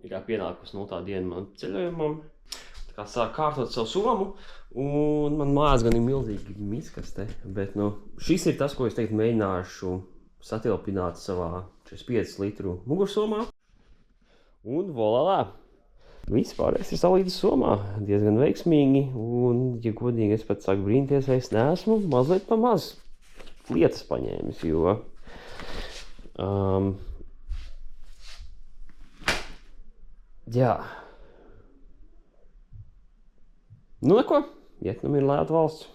ir pienākusi tā diena man ceļojumam. Tā kā sāk kārtot savu somu, un man mājās gan ir milzīgi miskaste, bet šis ir tas, ko es teikt mēģināšu satilpināt savā 45 litru mugursomā. Un volā! Viss pārējais ir salīdz somā diezgan veiksmīgi, un, ja godīgi, es pat sāku brīnīties, es neesmu mazliet pa maz lietas paņēmis, jo jā. Neko, Vietnama ir lēta valsts.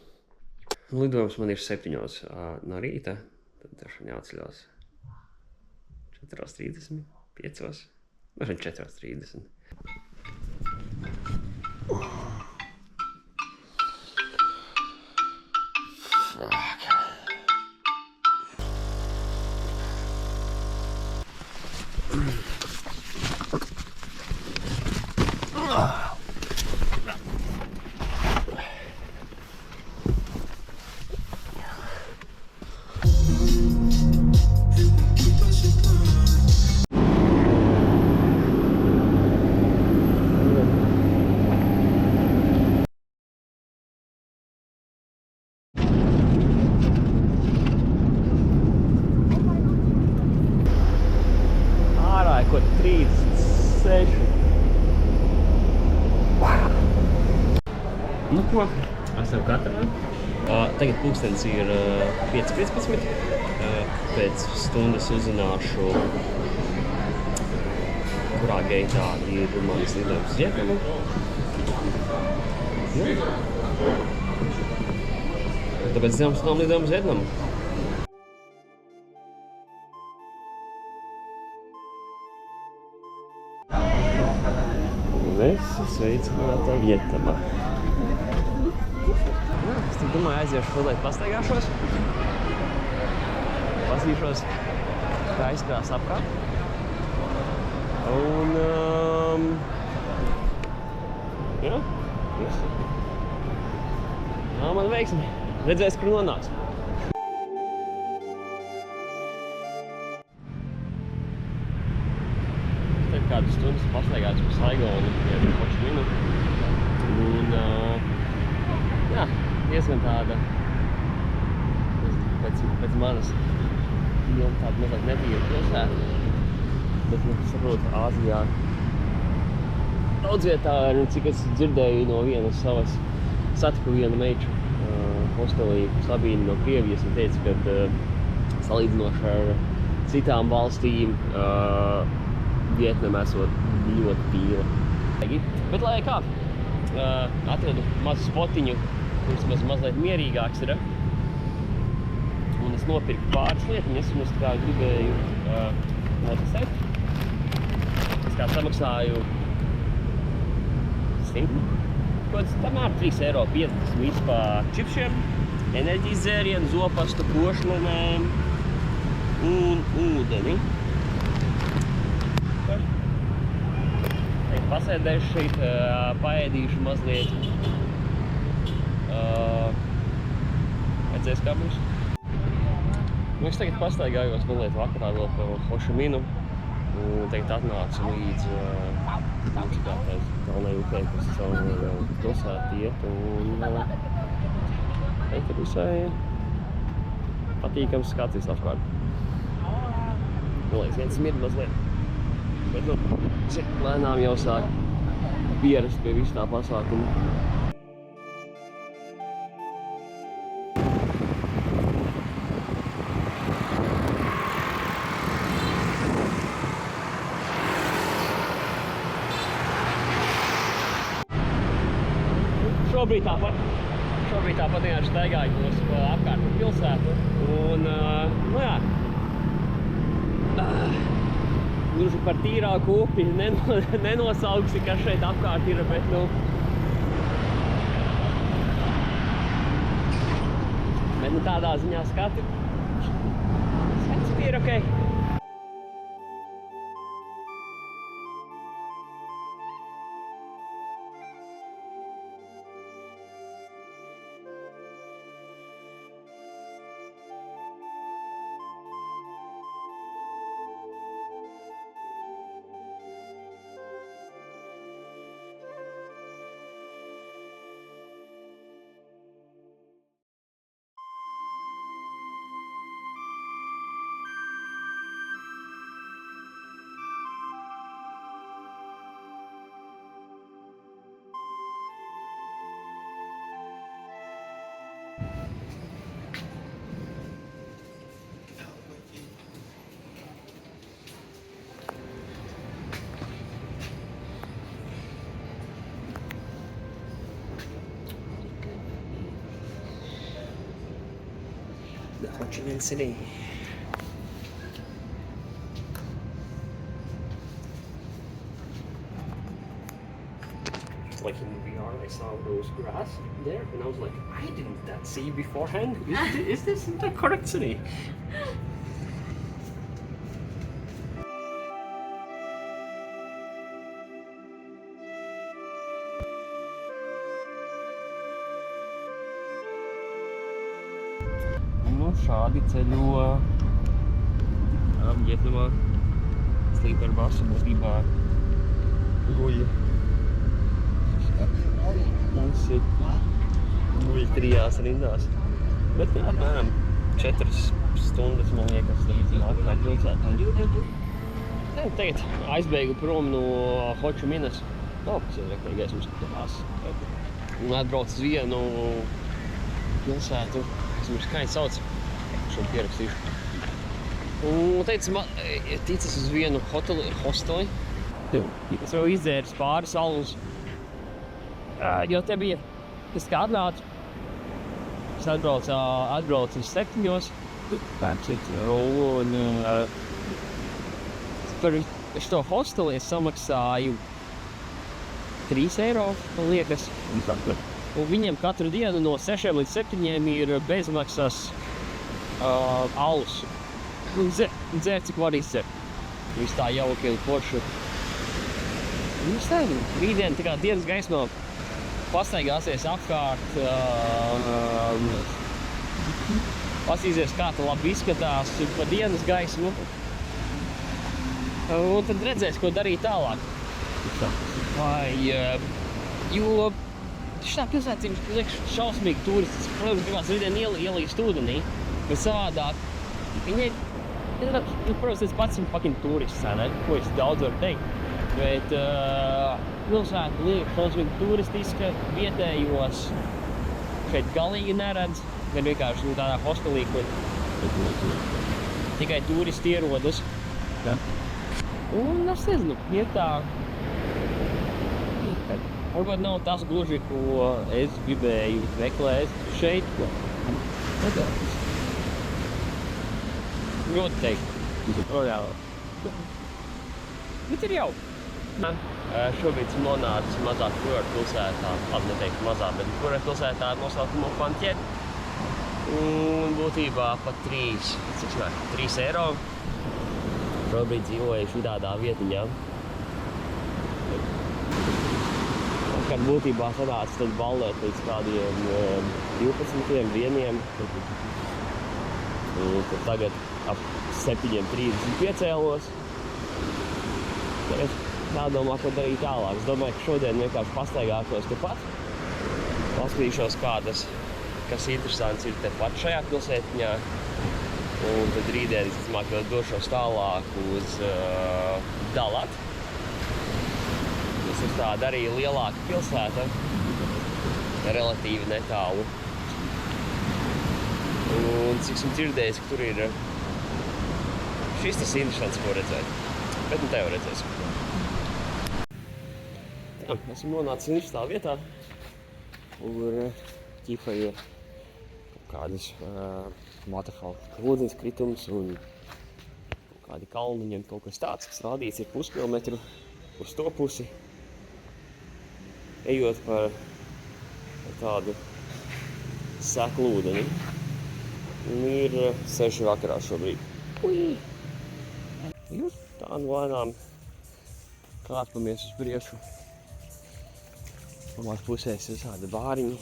Lidojums man ir 7 no rīta, tad dažan jāatceļās 4:30, 5, dažan 4:30. Ārā ir kaut 36. Nu ko, esam gatavā. Tagad pulkstenis ir 5:15. Pēc stundas uzzināšu, kurā geitā ir manis lidojums uz Vietnamu. Tāpēc zinām stunām lidojums uz Vietnamu. Visi sveicinātā Vietnamā. Es tad domāju, aiziešu mazliet pastaigāšos. Pasīšos, kā izskatās apkārt. Un, jā, viss. Man veiksmi. Redzēs, kur nonāks. Tad kādu stundu pastaigāts pa Saigonu, ja ir Ho Chi Minu. Un, jā, diezgan tāda, pēc manas, tāda mazliet netīra pilsēta. Bet, saprotu, Āzijā daudz vietā, cik es dzirdēju no vienas savas, satiku vienu meiču hostelī, Sabīni no Krievijas, un teica, ka salīdzinoši ar citām valstīm Vietnama esot ļoti tīra. Bet lai kā, atradu mazu spotiņu, kurš mazliet mierīgāks ir. Un es nopirku pāris lietiņas, un es tā kā gribēju notestēt. Es kā samaksāju 100, tamēr 3,50 € vispār čipšiem, enerģijas dzērienu, zopastu, košlinēm un ūdeni. Pasēdēšu šeit, paēdīšu mazliet. Redzēs, kā būs. Es tagad pastaigājos mazliet vakarā vēl pa Ho Chi Minu. Un tagad atnācu līdz Kalnai upei, kas caur pilsētu iet. Un teikt, ka visai patīkams skats apkārt. Liekas, viens smird mazliet. Bet, lēnām jau sāk pierast pie visu tā pasākuma. Šobrīd tāpat vienkārši staigājos apkārt par pilsētu. Un, jā. Gluži par tīrāku upi nenosauksi, kas šeit apkārt ir, bet, bet tādā ziņā skati ir ok. Ho Chi Minh City. Like in the VR, I saw those grass there, and I was like, I didn't see beforehand. Is this the correct city? Nu, šādi ceļo Vietnamā. Sleeper basu būtībā guļ. Mums ir guļ 3 rindās. Bet apmēram 4 stundas, man liekas, līdz nākamajai pilsētai. Tagad aizbēgu prom no Ho Chi Minhas. Tas ir rektīgi gaismas tās. Un atbrauc uz vienu pilsētu. Es mums kā viņi sauc. Šo pierakstīšu. Un teica, ticis uz vienu hosteli. Es vēl izdzēru pāris alus. Jo te bija, kas kā atnāca. Es atbraucu uz 7. Un par šo hosteli es samaksāju 3 eiro, man liekas. Un viņiem katru dienu no 6 līdz 7 ir bezmaksas alus. Dzēr, cik var izdzert. Viss tā jauki un forši. Viss tā, rītdien tā kā dienas gaismā pastaigāsies apkārt. Pasīsies, kā tā labi izskatās pa dienas gaismu. Un tad redzēs, ko darīt tālāk. Jo šitā pilsēta ir šausmīgi turistiski. Protams, gribās rītdien ielīst ūdenī, bet savādāk. Viņai, protams, es pats esmu fucking turists, ne? Ko es daudz varu teikt. Bet pilsēta liekas šausmīgi turistiska, vietējos šeit galīgi neredz. Gan vienkārši tādā hostelī, kur tikai turisti ierodas. Ja. Un es nezinu, ir tā. Varbūt nav tas gluži, ko es gribēju meklēt šeit. Grūti teikt. Bet ir jau. Šobrīd esmu nonācis mazā kurorta pilsētā. Labi, neteiktu mazā, bet kurorta pilsētā ar nosaukumu Phan Thiet. Un būtībā pat 3 eiro. Šobrīd dzīvoju šitādā vietiņā. Kad būtībā sanāca tad ballēt līdz kādiem 12, 1. Un tad tagad ap 7:30 piecēlos. Es jādomā, ko darīt tālāk. Es domāju, ka šodien vienkārši pastaigātos tepat. Paskatīšos kādas, kas interesants ir tepat šajā pilsētiņā. Un tad rītdien es došos tālāk uz Dalat. Tas ir tāda arī lielāka pilsēta, relatīvi netālu. Un cik esmu dzirdējis, ka tur ir šis tas interesants, ko redzēt. Bet nu te jau redzēsim. Jā, esmu nonācis interesantā vietā, kur ķipa ir kaut kādas waterfall ūdenskritums un kādi kalniņi un kaut kas tāds, kas rādīts ir puskilometru uz to pusi. Ejot par tādu seklu ūdeni. Un ir 6 vakarā šobrīd. Jūs tā lēnām kāpamies uz priekšu. Pamās pusēs ir tādi bāriņi.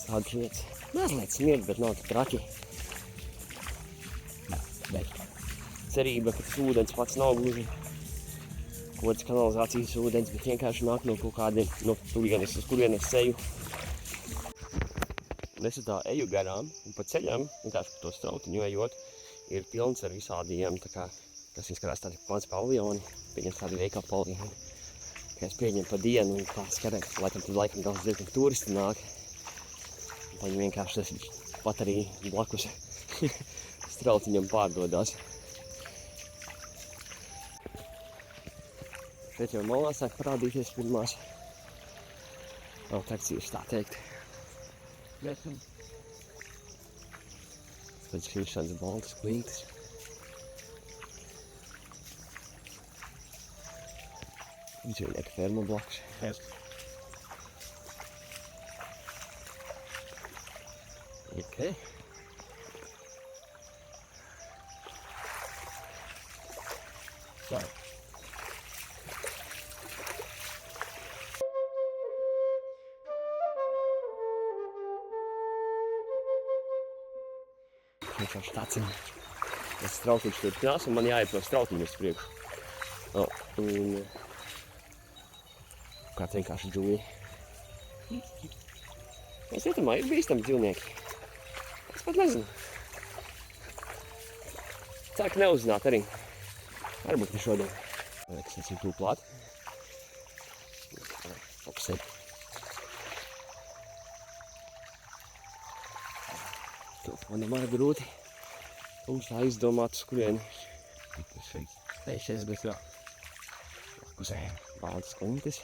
Tādas lietas. Mazliet smiet, bet nav tik traki. Bet cerība, ka tas ūdens pats nav gluži kaut kāds kanalizācijas ūdens, bet vienkārši nāk no kaut kādiem, no turienes, uz kurienes eju. Un es tā eju garām un pa ceļam, vienkārši pa to strautiņu ejot, ir pilns ar visādiem, tā kā, kas izskatās tādi pants paviljoni, pieņems tādi veikalu paviljoni, kas pieņem pa dienu un tā skatās, laikam daudz diezgan turisti nāk. Un viņi vienkārši tas pat arī blakus strautiņam pārdodās. Šeit jau malā sāk parādīties pirmās atrakcijas, tā teikt. Tāpēc viņš šāds baltas klintis. Viņš ir liek ferma blakus. Okay. So. Vienkārši tāds ir. Tas strautiņš turpinās, un man jāiet no strautiņa uz priekšu. Un kāds vienkārši džūja. Es ietamā, ir bīstami dzīvnieki. Es pat nezinu. Ceru, ka neuzzināt arī. Varbūt ne šodien. Es esmu tūp plāt. Fokusēt. Telefonam arī grūti. Mums tā izdomāt, uz kurieni. Pēšies, bet jā. Lakusē baltas klintis.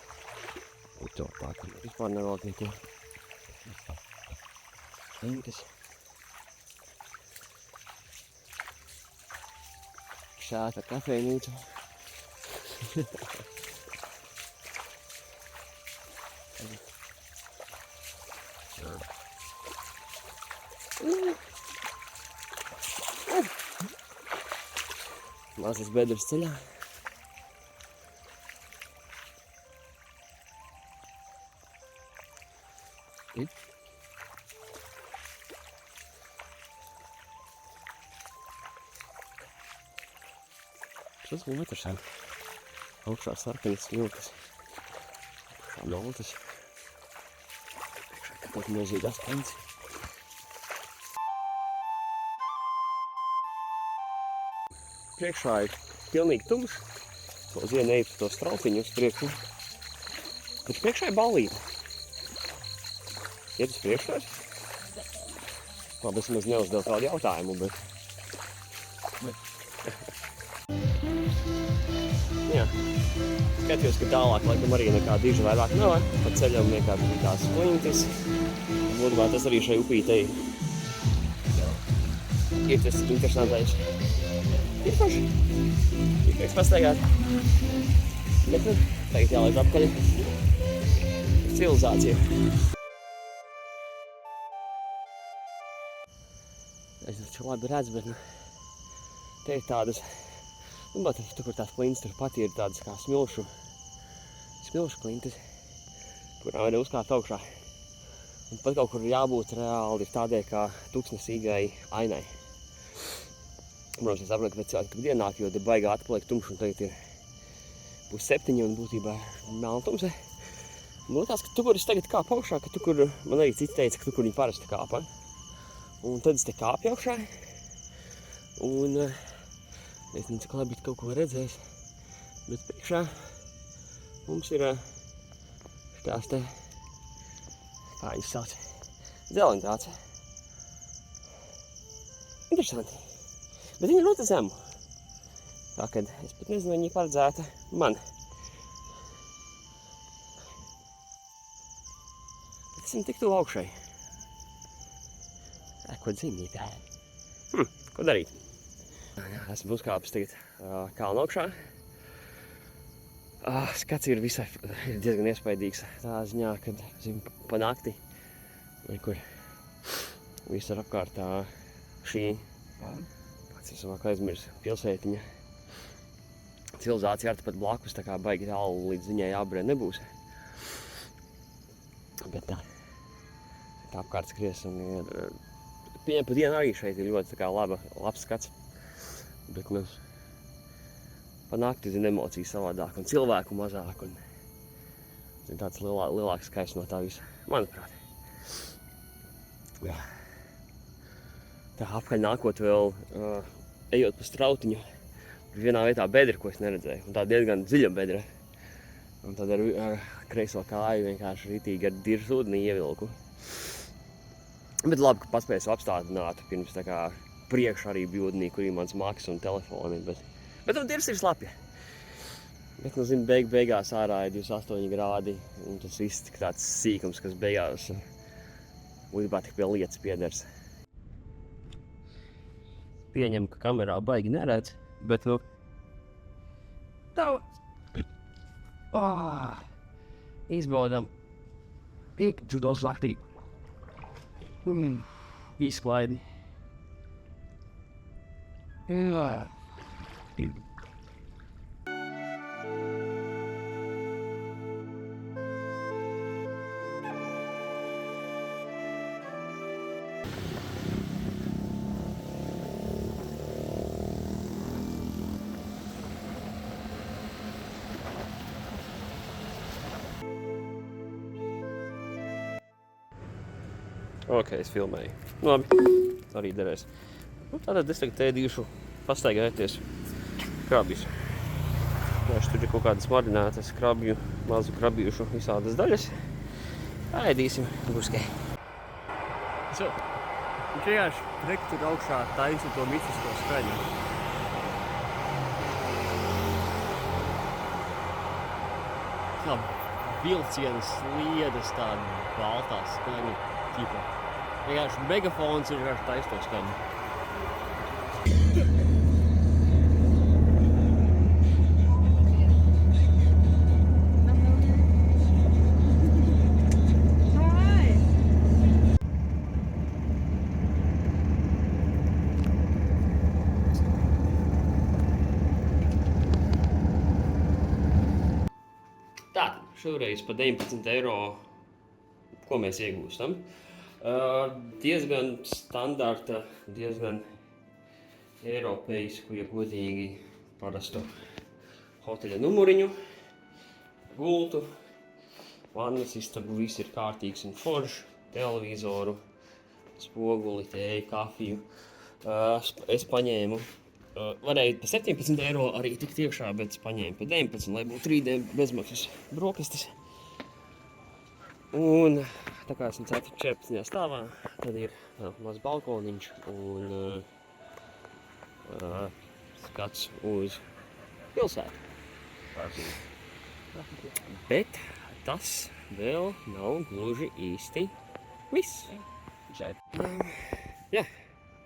Un to pārkam vispār nevēl neko. Klintis. Šāta kafejnīca. Mazas bedres ceļā. Šis metrs šeit. Augšā sarkaņas vilkas. Šā baltas. Priekšā kaut milzīgās klintis. Priekšā ir pilnīgi tumšs. Uz vienu eju to strautiņu uz priekšu. Taču priekšā ir ballīte. Iet uz priekšu? Labi, es maz neuzdevu tādu jautājumu, bet... Jā. Skatījos, ka tālāk laikam arī nekā diži vairāk nav. Pa ceļam vienkārši bija tās klintis. Būtībā tas arī šai upītei ir tas interesantais. Ir paši. Ir prieks pastaigāt. Bet tagad jālaid apkaļ. Civilizācija. Es taču labi redzu, bet te ir tādas, bet tur, kur tās klintis, tur pat ir tādas kā smilšu klintis, kurām var uzkāpt augšā. Un pat kaut kur jābūt reāli ir tādai kā tūkstnesīgai ainai. Protams, es saprotu, ka cilvēki tik diennāk, jo te baigā atpaliek tumšs un tagad ir 6:30 un būtībā melntumse. Man liekas, ka tu, kur es tagad kāpu augšā, ka tu, kur man arī cits teica, ka tu, kur viņi parasti kāpa. Un tad es te kāpju augšā. Un es nezinu, cik labi kaut ko redzējis. Bet priekšā mums ir tās te, kā viņas sauc, dzeleņtāts. Interesanti. Bet viņa ir ļoti zemu. Tā kad es pat nezinu, viņa paredzēta man. Bet esam tik tuvu augšai. Ko dzīvnītē? Ko darīt? Jā, esmu uzkāpis tagad kalnu augšā. Skats ir visai diezgan iespaidīgs. Tā ziņā, kad pa nakti, kur visur apkārt šī, pats es domāju, ka aizmirs pilsētiņa. Civilizācija ar pat blakus, tā kā baigi tālu līdz viņai jābrien nebūs. Bet tā apkārt skries un ir pieņem pa dienu arī šeit ir ļoti labs skats. Bet, pa nakti zin emocijas savādāk un cilvēku mazāk un zin, tāds lielāks skaists no tā visa, manuprāt. Jā. Tā apkaļ nākot vēl, ejot pa strautiņu, vienā vietā bedra, ko es neredzēju, un tā diezgan dziļa bedra. Un tad ar kreiso kāju vienkārši ritīgi ar diržu ūdenī ievilku. Bet labi, ka paspēju apstādināt pirms tā kā priekšā arī bija ūdenī, kur ir mans maks un telefoni. Bet un dirs ir slapja. Bet, zinu, beigās ārā ir 28 grādi un tas viss tik tāds sīkums, kas beigās būtībā tik pie lietas piedars. pieņemu, ka kamerā baigi neredz, bet, nu, tā, izbaudām judos laktī. Izklaidi. Jā. Ok, es filmēju. Labi, arī derēs. Nu, tātad es tagad ēdīšu pastaigājoties krabjus. Tur ir kaut kādas marinētas krabju, mazu krabjušu visādas daļas. Ēdīsim buskē. So, viņš vienkārši trek tur augšā taisa to micisko skaņu. Kā vilcienas sliedas tāda baltā skaņa. Ķipa. Vienkārši megafons ir vienkārši taisa to skaņu. Tātad, šoreiz par 19 eiro, ko mēs iegūstam. Diezgan standarta, diezgan eiropeisku, ja godīgi parastu hoteļa numuriņu, gultu, vannas istabu, viss ir kārtīgs un foršs, televizoru, spoguli, tēju, kafiju. Es paņēmu, varēju pa 17 eiro arī tikt iekšā, bet es paņēmu pa 19, lai būtu rītdien bezmaksas brokastis. Un tā kā esam 14. stāvā, tad ir mazs balkoniņš un skats uz pilsētu. Bet tas vēl nav gluži īsti viss. Jā,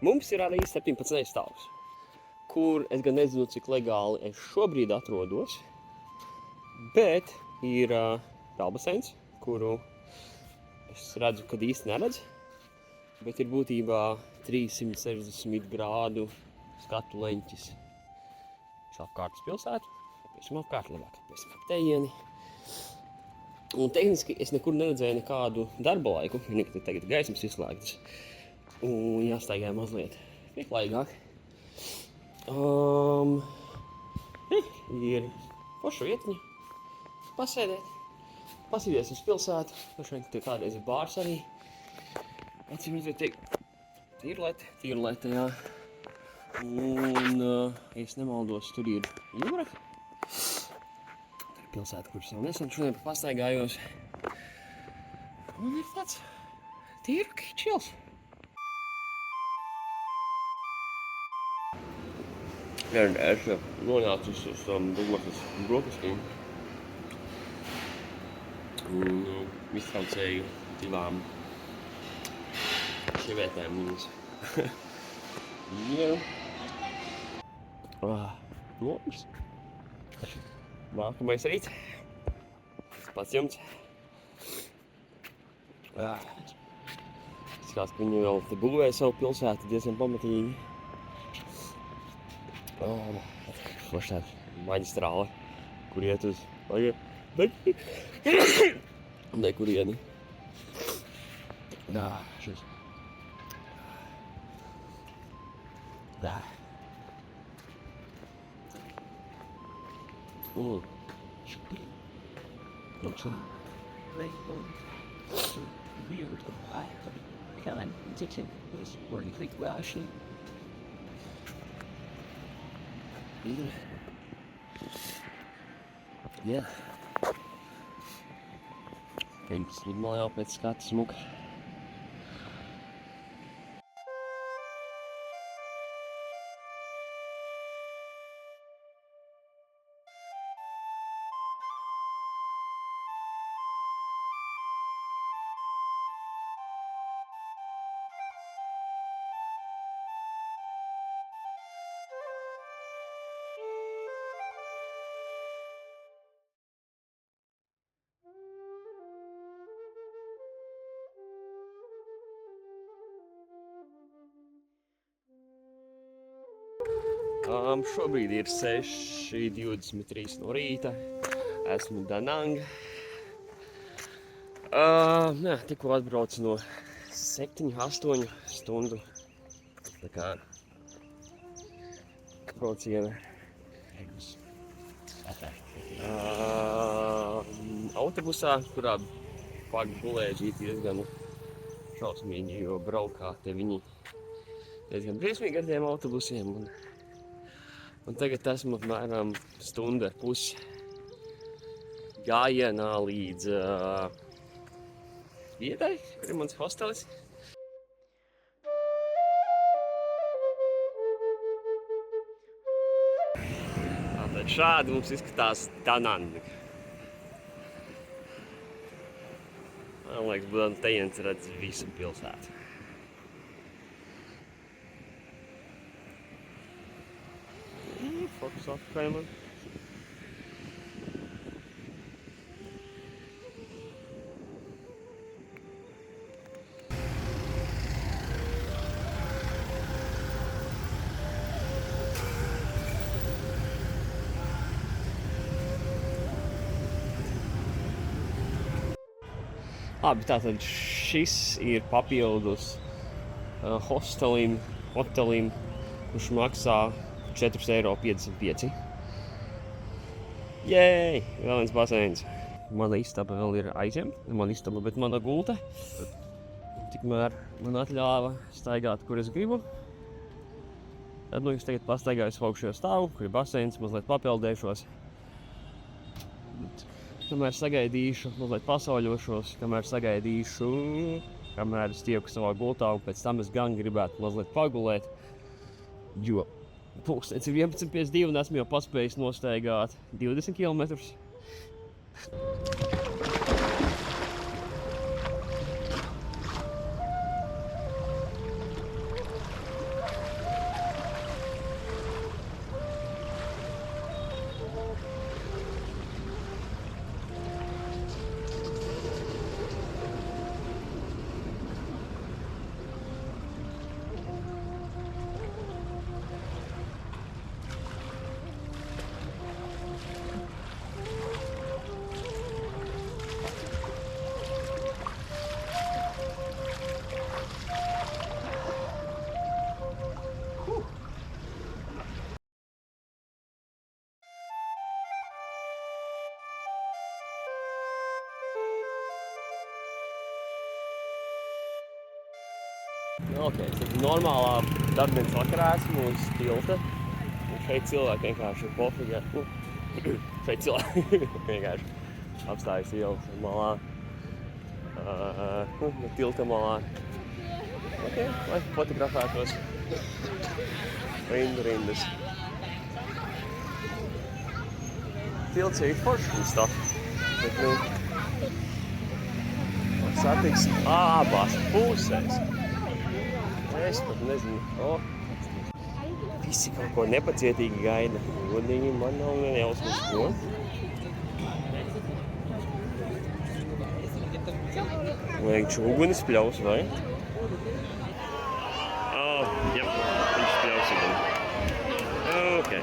mums ir arī 17. stāvs, kur es gan nezinu, cik legāli es šobrīd atrodos, bet ir peldbaseins, kuru es redzu, kad īsti neredzu, bet ir būtībā 360 grādu skatu leņķis apkārt uz pilsētu, pēc apkārt labāk, pēc aptējieni. Un tehniski es nekur neredzēju nekādu darba laiku, nekad tagad gaismas izslēgtas un jāstaigā mazliet pieklājīgāk. Ir forša vietiņa pasēdēt. Pasīties uz pilsētu, pašvien, ka kādreiz ir bārs arī. Acīm redzot, tīrlete, jā. Un, ja es nemaldos, tur ir jūra. Tur ir pilsēta, kuras jau nesen šodien pastaigājos. Un ir tāds tīri čils. Es nonācu uz Douglasas brokastīm. Un iztraucēju divām sievietēm viņas. Vienu. Nopirs. Nākamais rīts. Tas pats jumts. Skās, ka viņi vēl te būvēja savu pilsētu diezgan pamatīgi. Forši tāda maģistrāle, kur iet uz nekurieni. Šis. Jā. Viņš sludināja jau pēc skata smuka. Šobrīd ir 6:23 no rīta. Esmu Danang. Tikko atbraucu no 7-8 stundu brauciena. Autobusā, kurā gulēju diezgan šausmīgi, jo braukā te viņi diezgan briesmīgi ar tiem autobusiem. Un tagad esmu apmēram 1,5 stundu gājienā līdz vietai, kur ir mans hostelis. Tātad šādi mums izskatās Danang. Man liekas, būdams tejienes redz visu pilsētu. Fokus atpakaļ man. Labi, tātad šis ir papildus hotelim, kurš maksā 4,55 €. Jēj! Vēl viens baseins. Mana istaba vēl ir aizņemta. Mana istaba, bet mana gulta. Tikmēr man atļāva staigāt, kur es gribu. Tad es tagad pastaigāju uz augšējo stāvu, kur ir baseins, mazliet papeldēšos. Kamēr sagaidīšu, mazliet pasauļošos, kamēr es tieku savā gultā, un pēc tam es gan gribētu mazliet pagulēt, jo pulkstenis ir 11:52 un esmu jau paspējis nostaigāt 20 kilometrus. Okay, tad normālā darbdienas vakarā esmu uz tilta. Un šeit cilvēki vienkārši ir pofīgi. Šeit cilvēki vienkārši apstājas ielas malā. Tilta malā. Okay, lai fotografētos. Rindas. Tilts ir foršs un stuff. Bet satiks abās pusēs. Es pat nezinu, visi kaut ko nepacietīgi gaida. Godīgi man nav nejausmas ko. Vajag čūgunis pļaus, vai? Jep, viņš pļaus gan. Okay.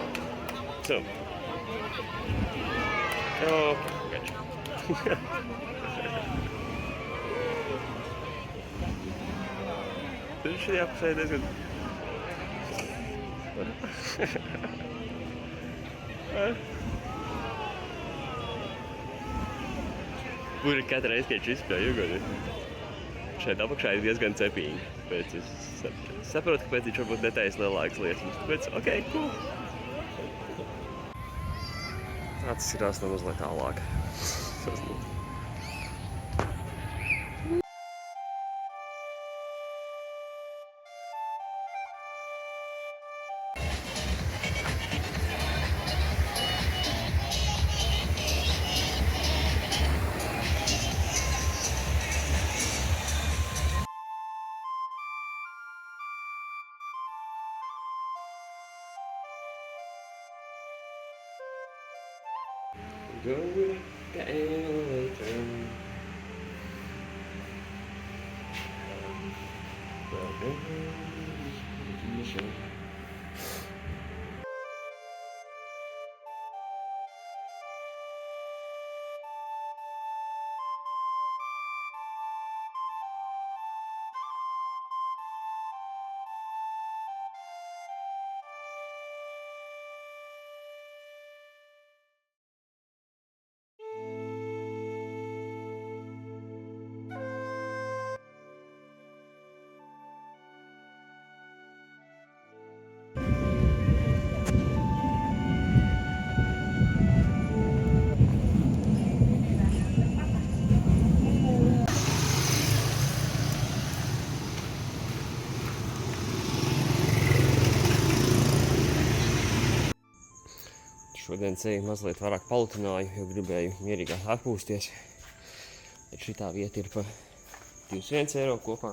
So. Gotcha. Tad šajā pusē diezgan... Kur ir katru reizi, kad šis spēju iegodi. Šeit apakšā ir diezgan cepīgi. Tāpēc es saprotu, kāpēc viņš varbūt netaisa lielākas lietas. Tāpēc, okay, cool. Tas ir no mazliet tālāk. Going down later. Šodien ceļu mazliet vairāk palutināju, jo gribēju mierīgāk atpūsties. Bet šitā vieta ir pa 21 eiro kopā.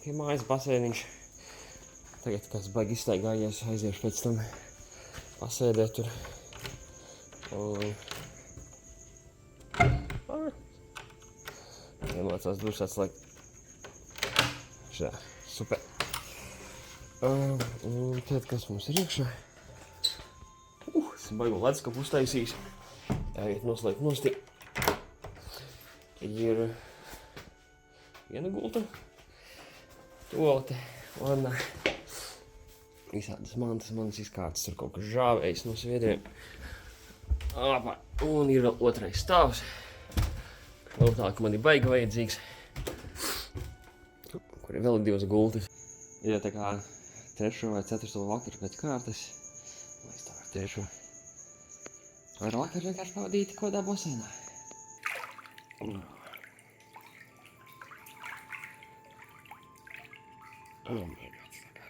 Pie mājas basēniņš. Tagad kāds baigi izstaigājies, aiziešu pēc tam pasēdēt tur. Iemācās dušas atslēgt. Šā, super. Tad, kas mums ir iekšā? Esmu baigo leduskapu uztaisījis. Jāiet noslēgt nosti. Ir viena gulta, tualete, vanna. Visādas manas izkārtas, tur kaut kas žāvējis no sviedriem. Un ir vēl otrais stāvs. Vēl tā, ka man ir baigi vajadzīgs. Kur ir vēl 2 gultas. Ja tā kā 3. vai 4. vakaru pēc kārtas, lai es tā ar 3. Vai vakar vienkārši pavadīti kodā basēnā.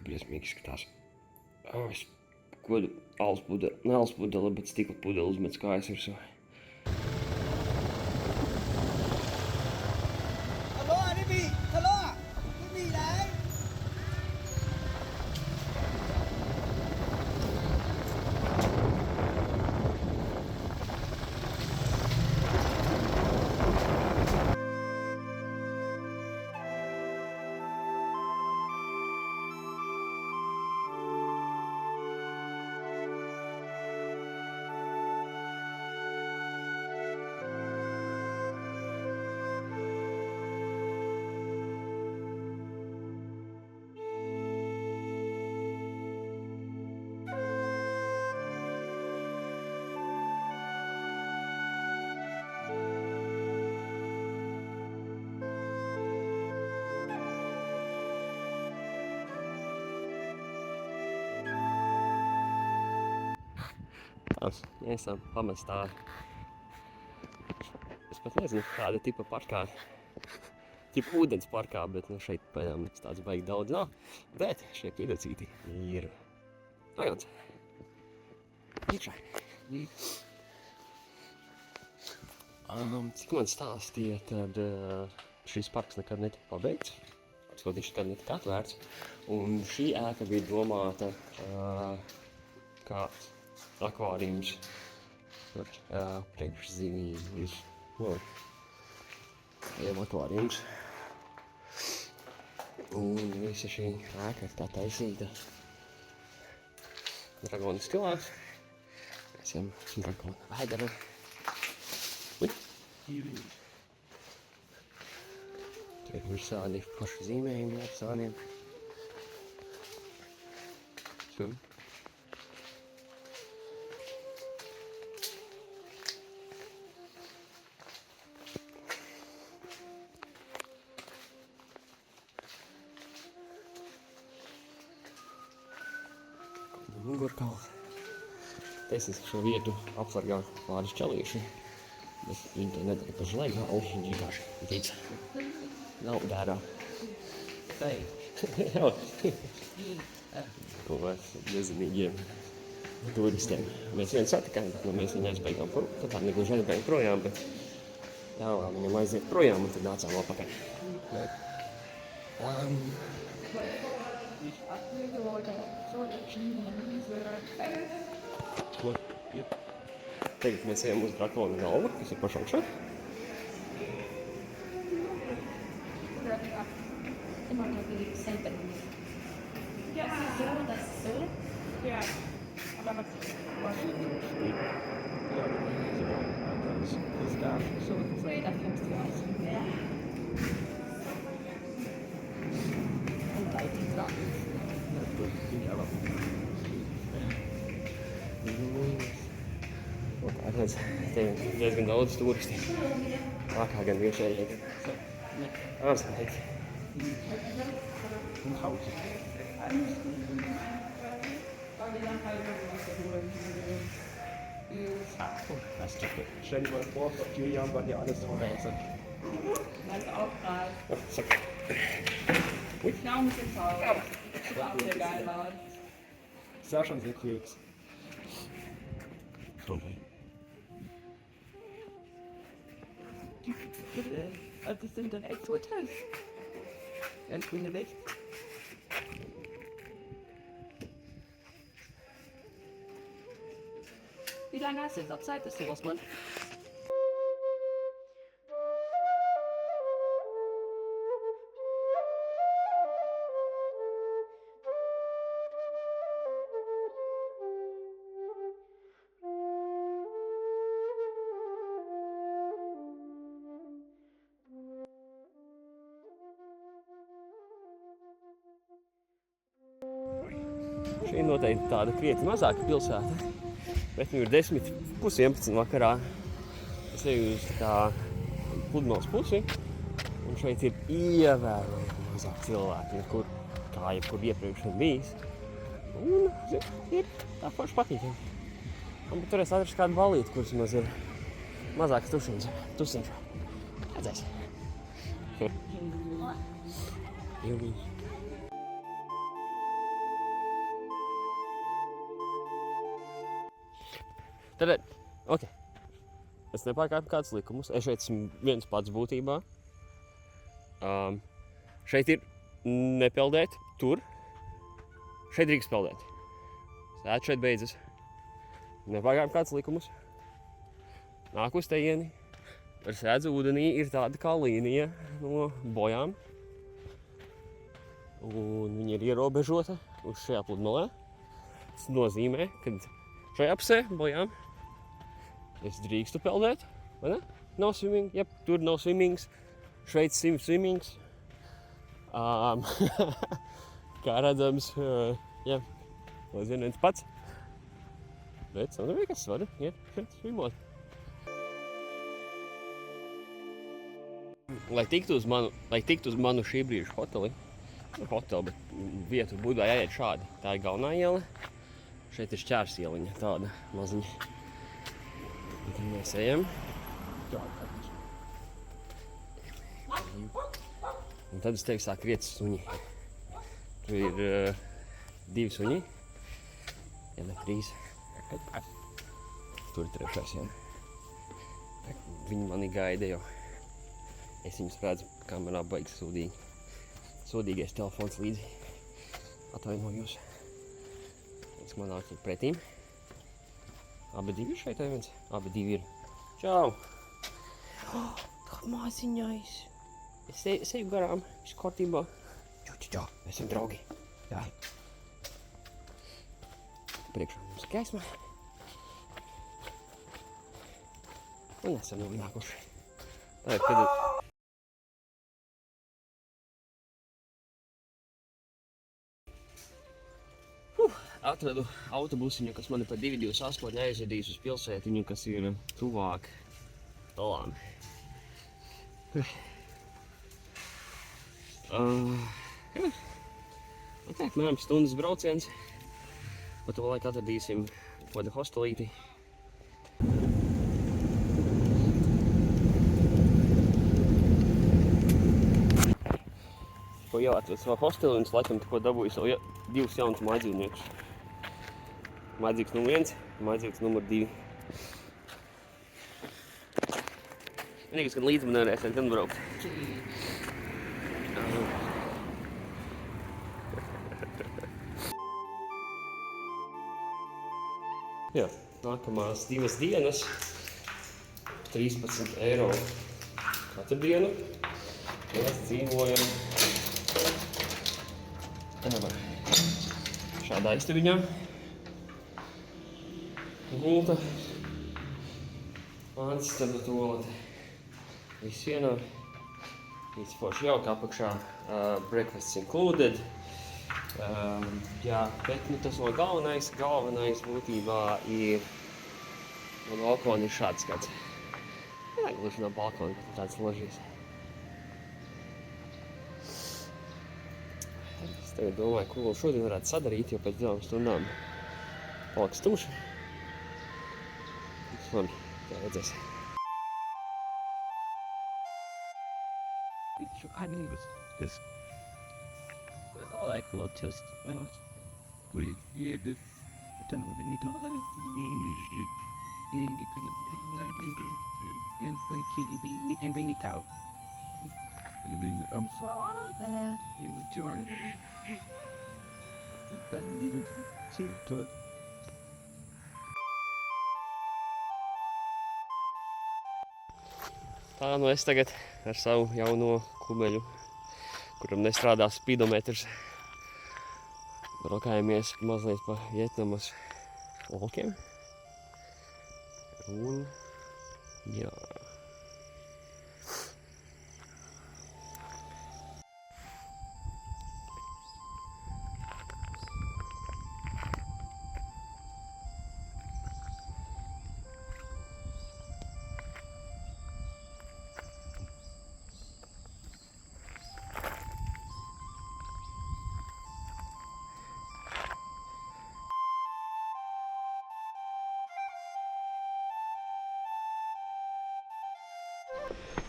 Briesmīgi skatās. Es kodu alus pudeli, ne alus pudeli, bet stikla pudeli uzmets kājas virsū. Mēs esam pamestā. Es pat nezinu, kāda tipa parkā. Tipa ūdens parkā, bet šeit pēdām nekas tāds baigi daudz nav. Bet šie piedacīti ir rajons. Iekšā. Cik man stāstīja, tad šis parks nekad netika pabeigts. Skotīšu, kad netika atvērts. Un šī ēka bija domāta kā akvārijums priekš zivīm. Akvārijums. Un visa šī ēka ir tā taisīta dragona stilā. Mēs esam dragona vēdera. Tur ir visādi paši zīmējumi ar sāniem. Mugurkauls. Taisnīski šo vietu apsargā pāris čalīši, bet viņi to nedara par žlegāli, viņi vienkārši tic. Nav dērā. Ko mēs nezinīgiem turistiem. Mēs vienu satikām, bet mēs viņu aizbeigām negluži aizbeigām projām, bet ļāvām viņam aiziet projām un tad nācām atpakaļ. Tagad mēs ejam uz Drakona galvu, kas ir pašaugšā. Te ir diezgan daudz turisti. Kā gan viešējie. Ārzemnieki. Un hausi. Das ist doch. Stell dir mal vor, vor 4 Jahren war hier alles verwechselt. Das auch gerade. Zack. Ja, ein bisschen faul. Das war auch sehr geil war. Sāšanas ir kļūks. Das sind dann echt Hotels. Ganz grüne Licht. Wie lange hast du jetzt noch Zeit, dass du rausmachst? Šī noteikti tāda krietni mazāka pilsēta, bet nu ir 10, pus 11 vakarā. Es eju uz tā pludmales pusi, un šeit ir ievērojami mazāk cilvēki, kā jebkur iepriekš ir bijis. Un, ir tā forši patīkami. Un tur es atrastu kādu balīti, kuras maz ir mazāks tusiņš. Redzēs. Tad, ok, es nepārkāpu kādus likumus, es šeit esmu viens pats būtībā. Šeit ir nepeldēt, tur. Šeit drīkst peldēt. Sēd šeit beidzas. Nepārkāpu kādus likumus. Nāku uz tejieni. Ar sēdzu ūdenī ir tāda kā līnija no bojām. Un viņa ir ierobežota uz šajā pludmalē. Tas nozīmē, ka šajā pusē bojām es drīkstu peldēt, vai ne? No swimming, jeb, tur no swimmings, šeit swimmings. Kā redzams, jā, aizvien viens pats. Bet samdarbīgi, kas var iet šeit swimmot. Lai tiktu uz manu šī brīža hoteli, bet vietu būtībā jāiet šādi. Tā ir galvenā iela. Šeit ir šķērs ieliņa, tāda maziņa. Un tad mēs ejam. Un tad es teiktu sāk riet suņi. Tur ir 2 suņi. Ja ne 3. Tur ir 3, jā. Viņi mani gaida jau. Es viņus redzu kamerā baigi sūdīgi. Sūdīgais telefons līdzi. Atvainojos. Es man nāk tur pretīm. Abi 2 ir šeit, vai viens? Abi 2 ir. Čau! Tā maziņais. Es eju garām, viss kārtībā. Čau, mēs esam draugi. Jā. Priekšā mums gaisma. Un esam nonākuši. Tā ir, kad... Atradu autobusiņu, kas mani pa 228 aizvedīs uz pilsētiņu, kas ir tuvāk Talām. Tā, mēram stundas brauciens. Pa to laiku atradīsim kādu hostelīti. Ko jau atradu savā hostelī un es laikam tikko dabūju savu 2 jaunus mājdzīvniekus. Mājdzīvs numur 1, mājdzīvs numur 2. Vienīgais, kad līdzi man nevarēs gan braukt. Jā, nākamās 2 dienas, 13 eiro katru dienu. Mēs dzīvojam šādā istabiņā. Gulta, pāns, tad tolete. Viss vienā. Viss forši jauka apakšā. Breakfasts included. Jā, bet tas no galvenais būtībā ir no balkona ir šāds skats. Jā, gluži no balkona, bet tāds ložīs. Es tagad domāju, ko šodien varētu sadarīt, jo pēc 2 stundām paliks tumši. Labi, tā redzēs. I knew this. I like love test. What do you hear this? Tā nu es tagad ar savu jauno kumeļu, kuram nestrādā spidometrs, rokājamies mazliet pa Vietnamas laukiem. Un jā.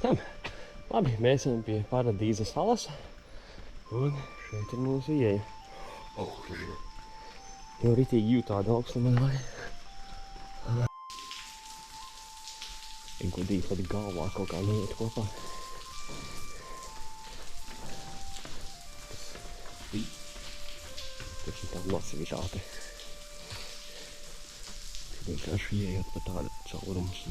Tam. Labi, mēs esam pie Paradīzes salas. Un šeit ir mūsu ieeja. Jau ritīgi jūt tādu augstumu. Godīgi pat galvā kaut kā neiet kopā. Tas ir tā masivitāte. Vienkārši ieejot pa tādu caurumus.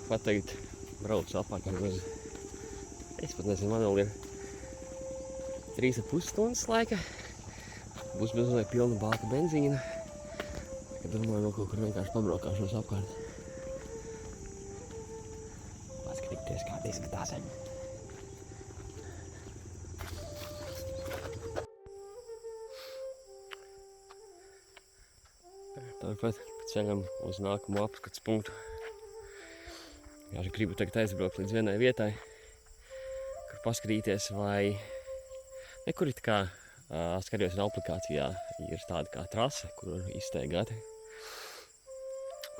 Pat tagad braucu apakaļ uz... Es pat nezinu, man vēl ir 3,5 stundas laika. Būs mazliet pilna bāka benzīna. Kad domāju, no kaut kur vienkārši pabraukāšos apkārt. Paskatīties, kā izskatās. Tāpat ceļam uz nākamo apskats punktu. Gribu tagad aizbraukt līdz vienai vietai, kur paskatīties, vai nekur it kā skatījos un aplikācijā ir tāda kā trase, kur izsteigāti.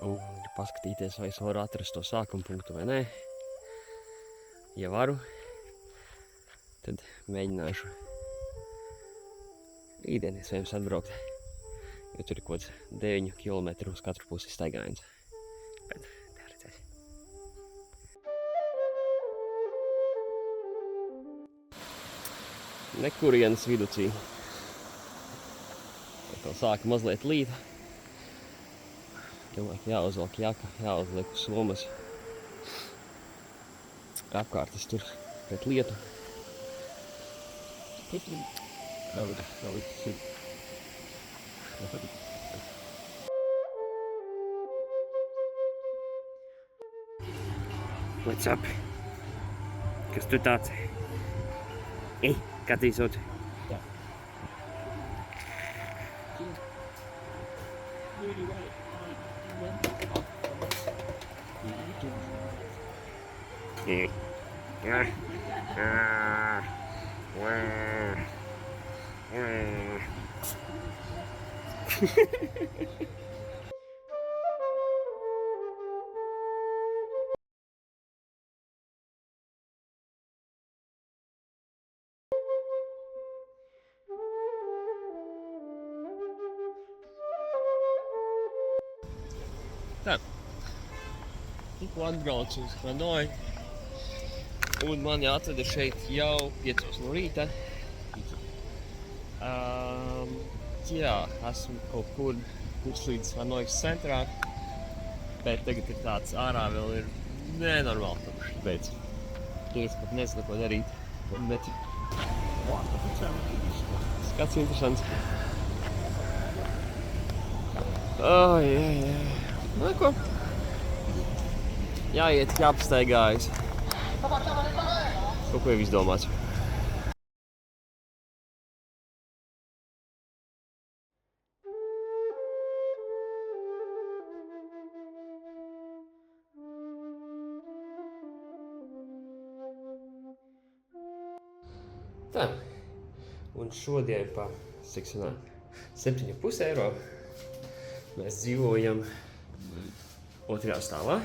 Un paskatīties, vai es varu atrast to sākuma punktu vai nē. Ja varu, tad mēģināšu rītdien iespējams atbraukt, jo tur ir kaut kāds 9 kilometru uz katru pusi staigājiens. Bet nekurienes viducī. Tā sāka mazliet līt. Domāju, ka jāuzvelk jaka, jāuzliek somas. Apkārtas tur pret lietu. What's up? Kas tu tāds? Ei, kā tu sauc? Tā, tikko atbraucu uz Hanoju, un mani atveda šeit jau 5 no rīta. Jā, esmu kaut kur līdz Hanojas centrā, bet tagad ir tāds ārā vēl ir nenormāli tukšs, bet es pat nezinu, ko darīt, bet skats interesants. Nu, ko? Jāiet, jāpastaigājas. Kaut ko jau izdomāts. Tā. Un šodien pa, cik sanāk, 7,5 eiro mēs dzīvojam 2. stāvā.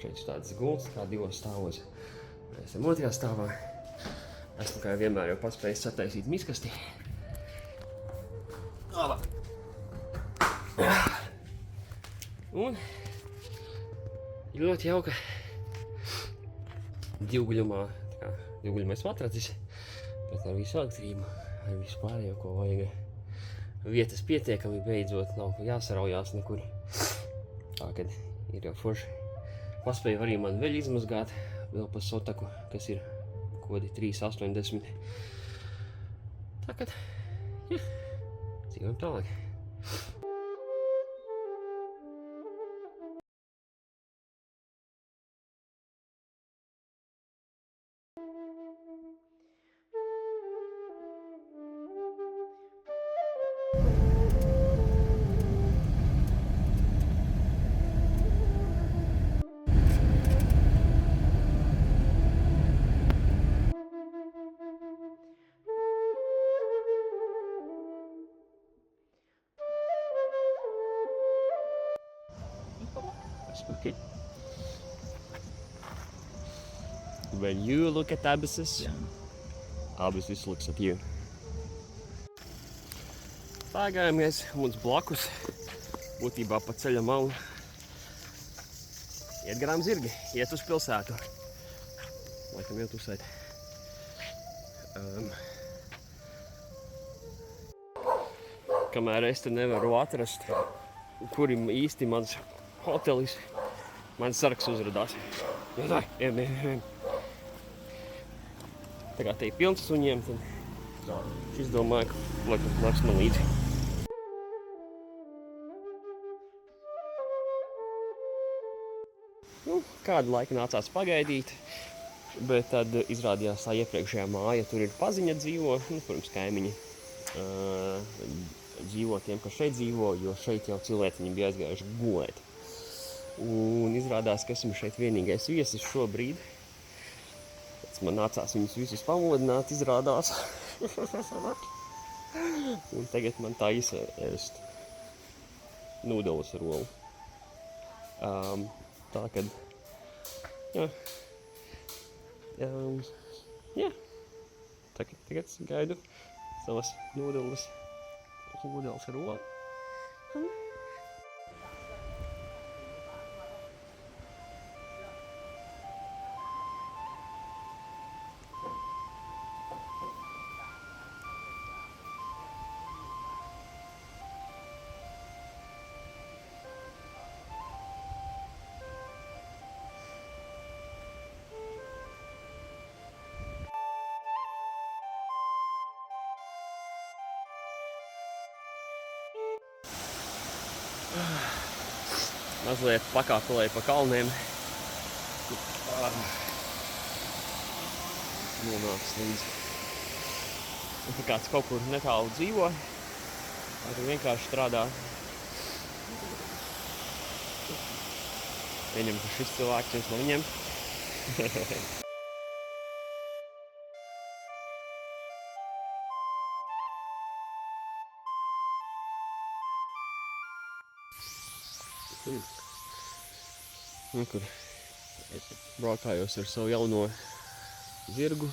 Šeit ir tāds gults, kā 2 stāvos. Mēs esam 2. stāvā. Esmu kā vienmēr jau paspējis sataisīt miskasti. Un ļoti jauka divguļamais matracis, bet ar visu elektrību, ar visu pārējo, ko vajag. Vietas pietiekami, beidzot nav jāsaraujās nekur. Tā, kad ir jau forši. Paspēju arī man vēl izmazgāt, vēl pa sotaku, kas ir kodi 3,80. Tā, kad, jā, dzīvojam tālāk. Okay. When you look at Abyssus, Abyssus looks at you. Staigājamies mums blakus, būtībā pa ceļa malu. Iet garām zirgi, iet uz pilsētu. Laikam jau tusēt. Kamēr es te nevaru atrast, kur ir īsti mans hotelis, mans sargs uzradās. Tā kā te ir pilns suņiem, tad es domāju, ka laikam man līdzi. Kādu laiku nācās pagaidīt, bet tad izrādījās tā iepriekšējā māja, tur ir paziņa dzīvo, protams, kaimiņi dzīvo tiem, kas šeit dzīvo, jo šeit jau cilvēciņi bija aizgājuši gulēt. Un izrādās, ka esmu šeit vienīgais viesis šobrīd. Pēc man nācās viņus visus pamodināt, izrādās. Un tagad man taisa ēst nūdeles ar olu. Tā kad, jā, tagad gaidu savas nūdeles ar olu. Mazliet pakāpelēju pa kalniem. Nonāks līdz. Un ja kāds kaut kur netālu dzīvo, vai vienkārši strādā. Pieņem, ka šis cilvēks viens no viņiem. Kur braukājos ar savu jauno zirgu.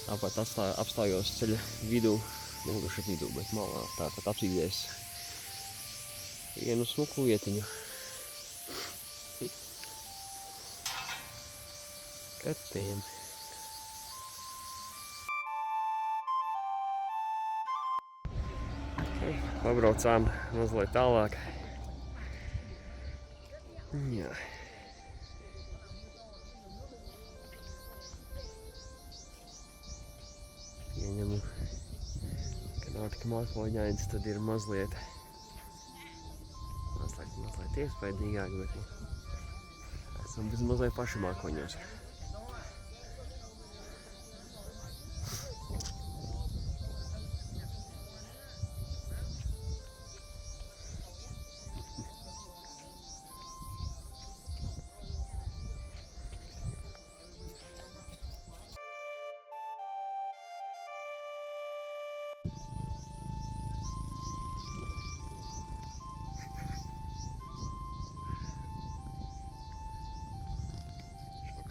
Tāpat apstājos ceļa vidū, nevaru šeit vidū, bet malā, tāpat apsīdies vienu smuku vietiņu. Katējam. Pabraucām mazliet tālāk. Jā. Ieņemu, kad nāk mākoņains, tad ir mazliet pat iespaidīgāk, bet nu, esam bez mazliet paši mākoņos.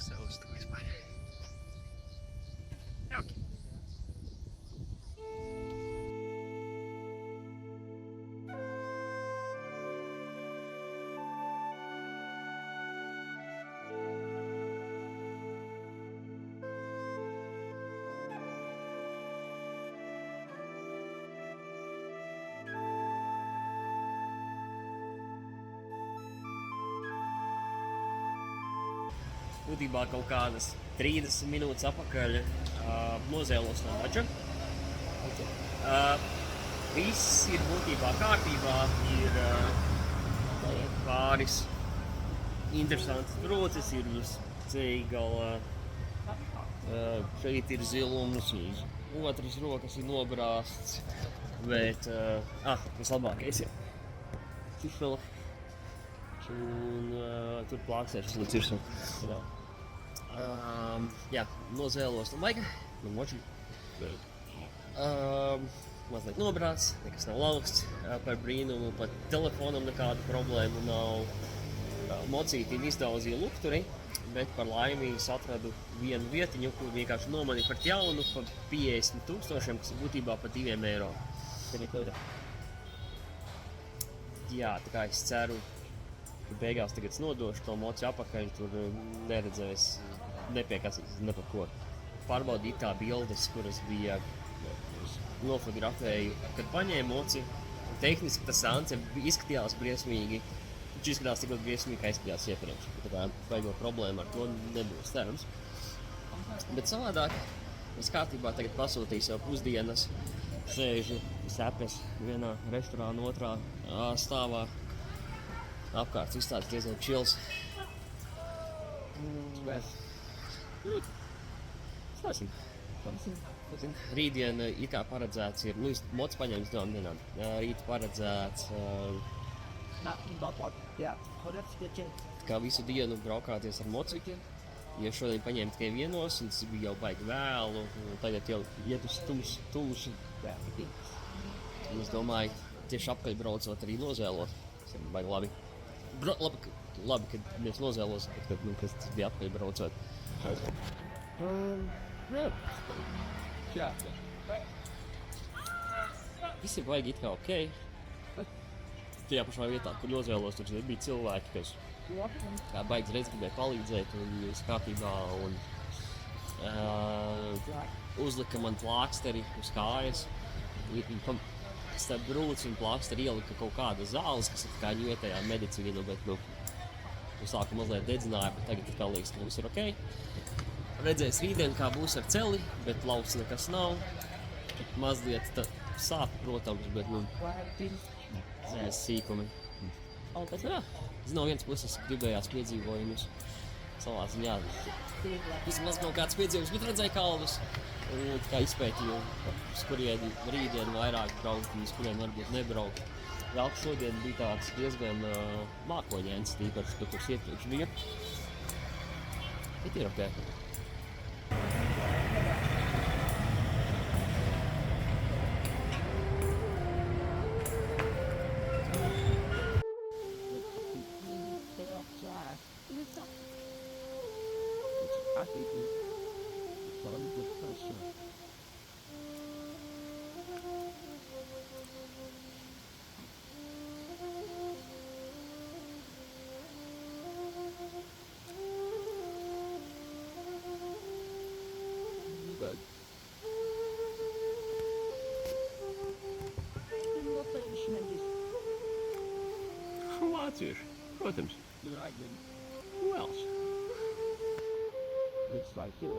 Savs to vispār. Jauki. Būtībā kaut kādas 30 minūtes atpakaļ nozēlos no mača. Viss ir būtībā kārtībā, ir pāris interesants brocis, ir uz ceigala, šeit ir zilums, uz otras rokas ir nobrāsts, bet vislabākais ir ķifela. Un tur plāksēšas līdz virsmu. Jā, nozēlos no maika, no moči. Mazliet nobrāts, nekas nav lauksts, par brīnumu, pat telefonam nekāda problēma nav. Mocītīm izdauzīja lukturi, bet par laimīgs atradu vienu vietiņu, kur vienkārši nomanīja par jaunu, par 50,000, kas ir būtībā par 2 eiro. Jā, tā kā es ceru, ka beigās tagad nodošu to moci apakaļ, tur neredzēs, nepiekasīs ne par ko. Pārbaudīt tā bildes, kuras bija nofotografēju, kad paņēmu moci. Tehniski tas sance izskatījās briesmīgi. Viņš izskatās tikpat briesmīgi, kā izskatījās iepriekš. Tā kā baigo problēma ar to nebūs cerams. Bet savādāk, es kārtībā tagad pasūtīju sev pusdienas, sēžu sepes vienā restorāna otrā stāvā. Apkārt izstādes diezgan čils. Rītdien it kā paredzēts ir, mocs paņēmis 2 dienām. Rīt paredzēts kā visu dienu braukāties ar mocikiem. Ja šodien paņēmu tikai vienos, un tas bija jau baigi vēlu, tagad jau iet uz tumšu. Un es domāju, tieši apkaļ braucot arī nozēlot. Tas ir baigi labi. Labi, kad mēs nozēlos, bet kad tas bija apkaļ braucot. Jā. Viss ir baigi it kā okei. Tajā pašā vietā, kur nozēlos, tur bija cilvēki, kas baigi reiz gribēja palīdzēt un viss kārtībā. Uzlika man plāksteri uz kājas. Starp brūci un plāksteri ielika kaut kāda zāles, kas ir kā vietējā medicīna, bet sāku mazliet dedzināja, bet tagad kā liekas, ka mums ir okei. Redzēs rītdien, kā būs ar celi, bet lauks nekas nav. Mazliet sāp, protams, bet zēs sīkumi. Bet jā, no vienas puses gribējās piedzīvojumus. Savā ziņā vismaz kaut kāds piedzīvojums, bet redzēju kalnus. Un kā izpētīju, uz kurien rītdien vairāk braukt, un uz kurien varbūt nebraukt. Vēl šodien bija tāds diezgan mākoņains, tīpaši, tur iepriekš bija. Bet ir okei. Vācieši, protams. Who else? Looks like it.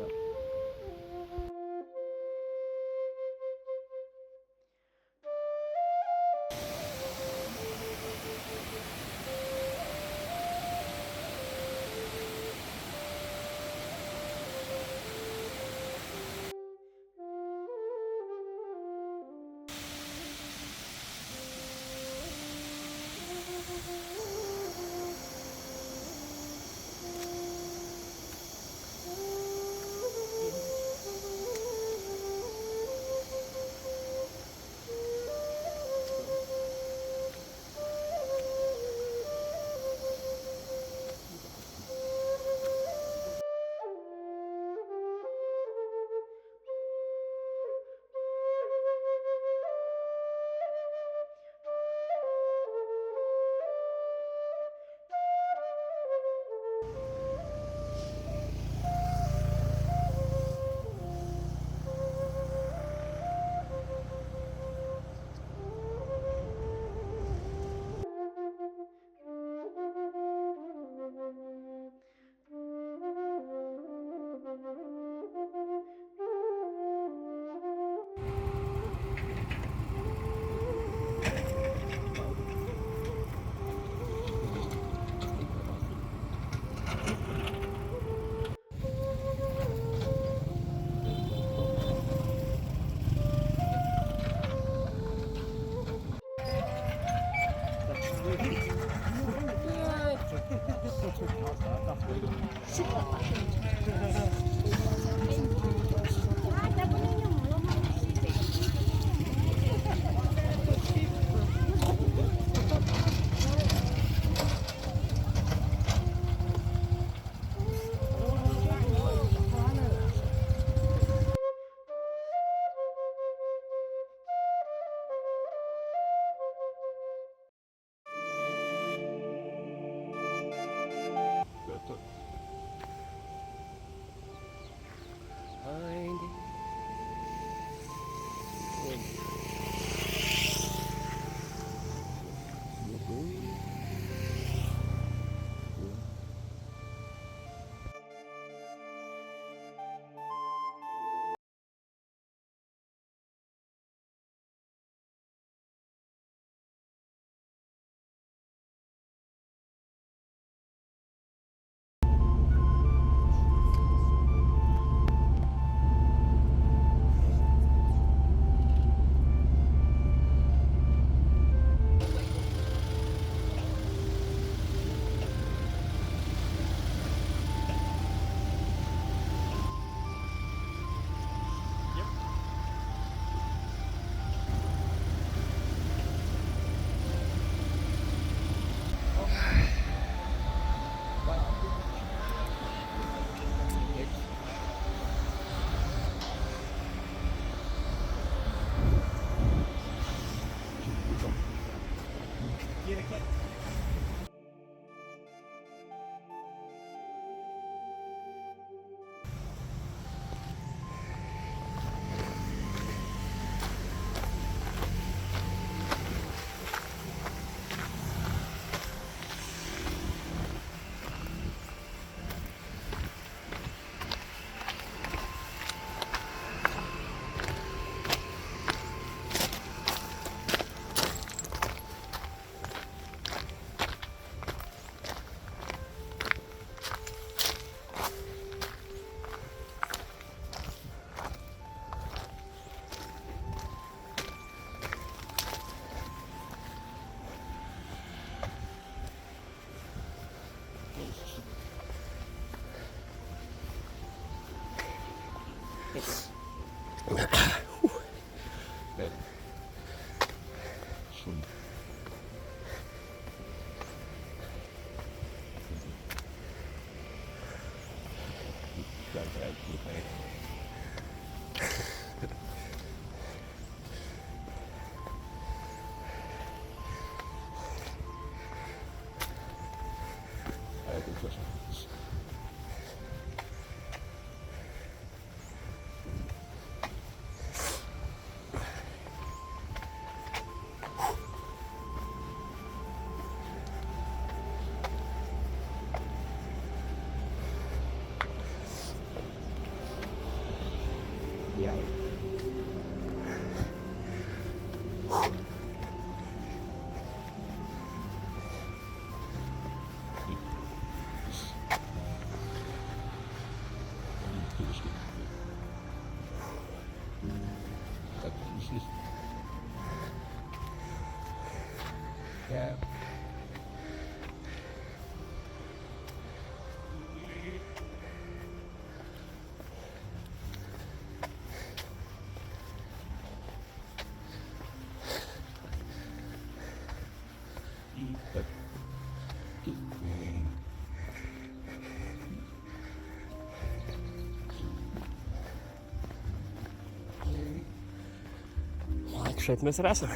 Šeit mēs arī esam.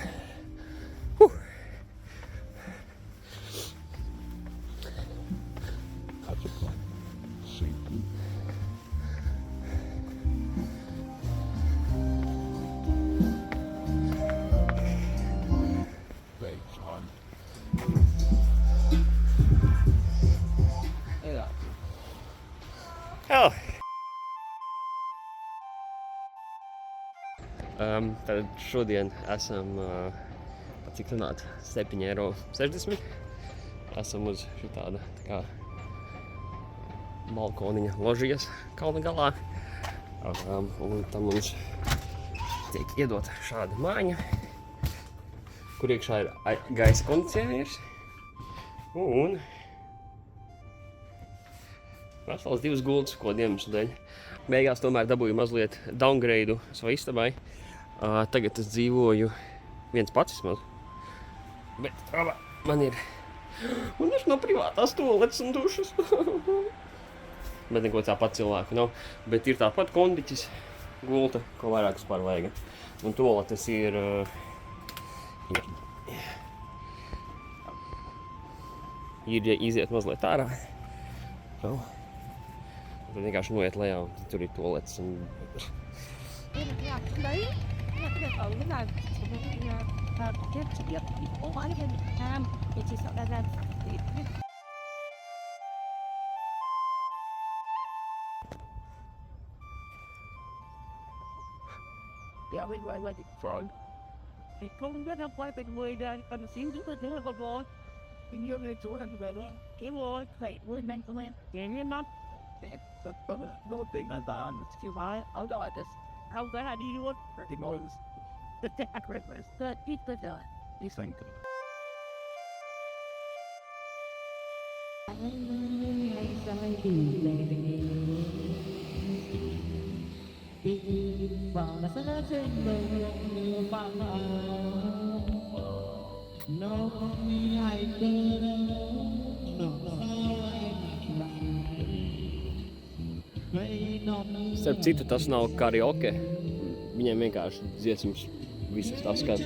Tad šodien esam, cik runāt, 7,60 €. Esam uz šitāda tā kā balkoniņa ložijas kalna galā. Un tam mums tiek iedota šāda māja, kur iekšā ir gaisa kondicionieris. Un vesels 2 gultas, ko iemeslu dēļ. Beigās tomēr dabūju mazliet downgrade savai istabai. Tagad es dzīvoju viens pats vismaz. Bet man ir privātās toaletes un dušas. Bet neko tāpat cilvēku nav. Bet ir tāpat kondiķis, gulta, ko vairāk vispār vajag. Un toaletes ir iziet mazliet ārā. Tad vienkārši noiet lejā un tur ir toaletes. Ja, mình gọi là phổi. Thì không biết năm quayเป็นngười đang cần xíu nữa thế là còn rồi. Mình nhớ lên chỗ ăn về đó. Cái rồi, phải với mình của em. Cái như nó. Rất có đôi tình là ta chỉ phải ở đó là không phải là đi luôn. Thì ngồi. The sacrifice. The pizza done. Đi xanh cực. Starp citu, tas nav karaoke. Viņiem vienkārši dziesmas visas tās skan.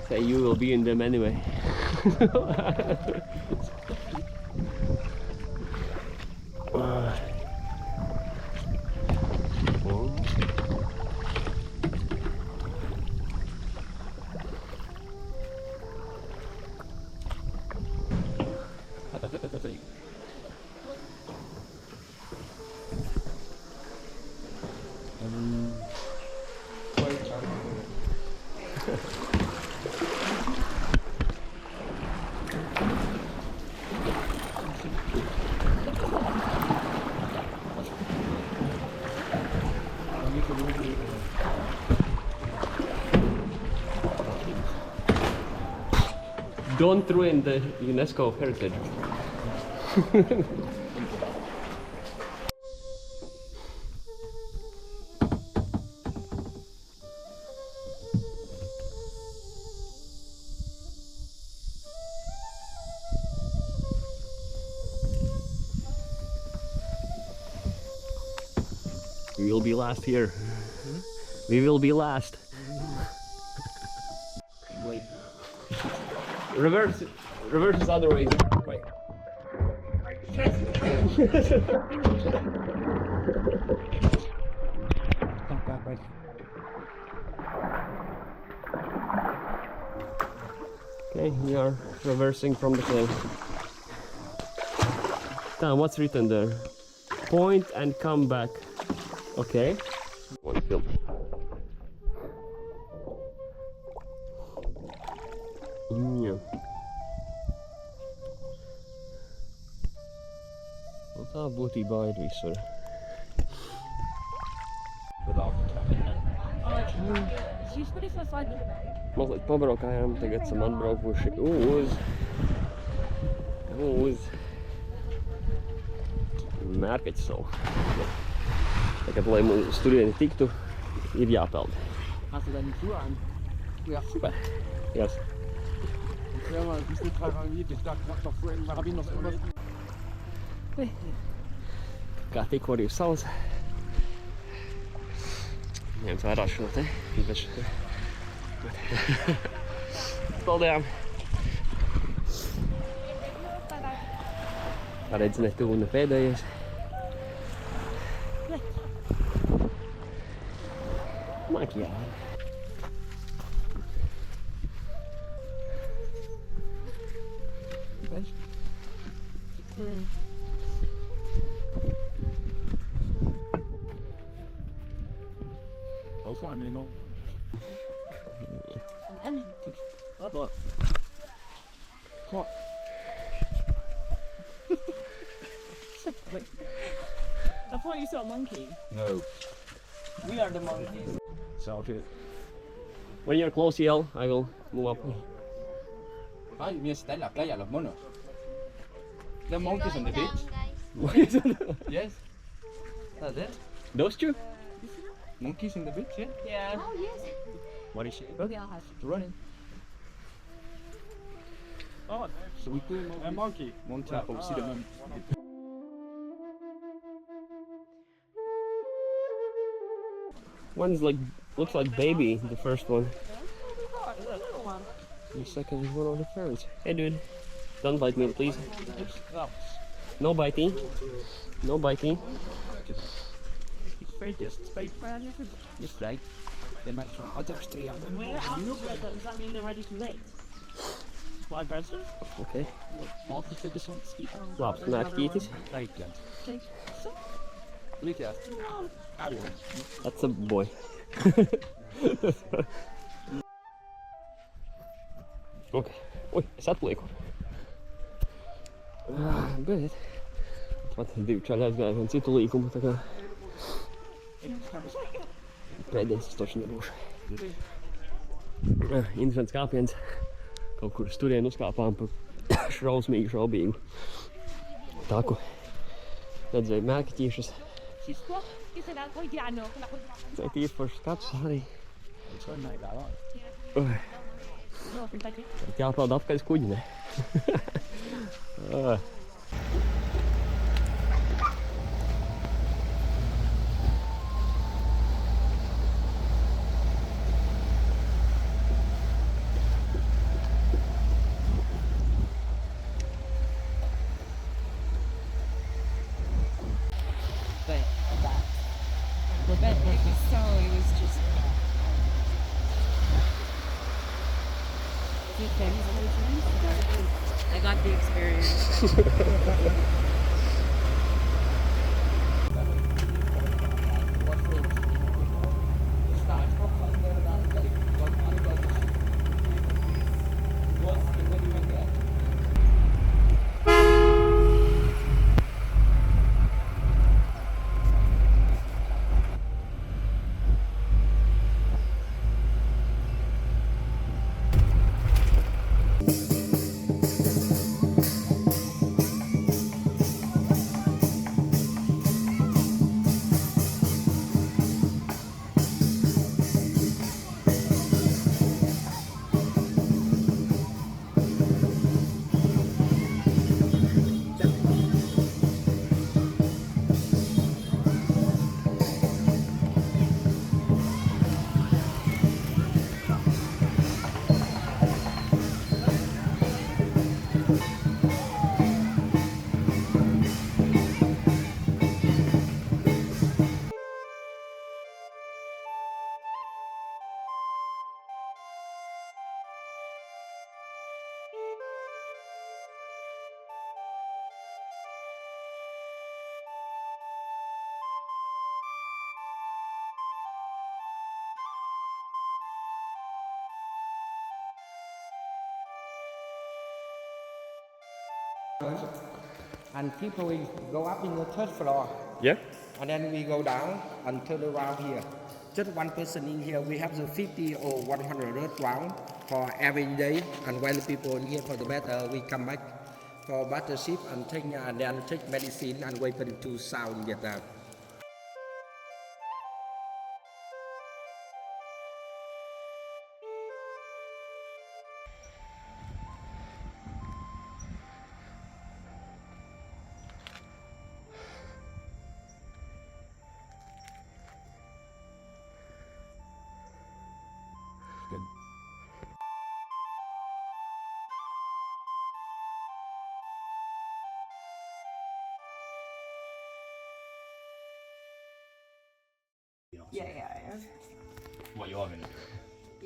Say you will be in them anyway. Don't ruin the UNESCO heritage. We will be last here. We will be last. Wait. Reverse is other way. Wait. Okay, we are reversing from the claim. Tom, what's written there? Point and come back. Okay. One film. Yeah. Tā būtībā ir visur. Mazliet pabraukājām, tagad esam atbraukuši uz Mērkaķu salu. Tagad, lai mums uz turieni tiktu, ir jāpeld. Hast du deine Schuhe an? Ja. Super. Yes. Ja, mal, bist du paranoid? Ich dachte noch vorhin, hab ich noch irgendwas. Kā tikko arī uz salas. Ņemt vērā šo te. Paldējām. Redz, ne tuvu, ne pēdējais. Monkey Island. I'll find me, no. What? Wait. I thought you saw a monkey. No. We are the monkeys. Self it. When you're close, yell. I will move up. Ay, mira, está en la playa los monos. The monkeys on the beach. What is it? Yes. That's it. Those two? Monkeys in the beach, yeah. Yeah. Oh, yes. What is it? Yeah. It's running. Oh, So we do a monkey. Monty Apple, see the monkey. One's like, looks like baby, the first one. Oh, it's a little one. The second is one of the ferrets. Hey dude, don't bite me please. Oh, No biting. No biting. It's very just space. Just right. Then my other three of them. where are you? Does that mean they're ready to mate? Why, aggressive? Okay. Multi for this one. Labi, nāk ķītis. Right, yeah. Take some. Look at That's a boy. Okay. Oi, es atlieku. Bet. Pat divi čaļi aizgāja vienu citu līkumu, tā kā pēdējais es toši nebūšu. Interesants kāpiens. Kaut kur uz turienu uzkāpām pa šaubīgu taku. Redzēju mēkaķīšus. She's what? You said that's what I know. Cik īpašs skats arī. It's one night that on. Oi, No, I think I did. jāpeld apkaļ kuģinē. But it was just. I got the experience. And people will go up in the third floor, Yeah? and then we go down and turn around here. Just one person in here. We have the 50 or 100 round for every day, and when the people in here for the better, we come back for battleship and then take medicine and weapon to South Vietnam. Good. Yeah. What you are going to do?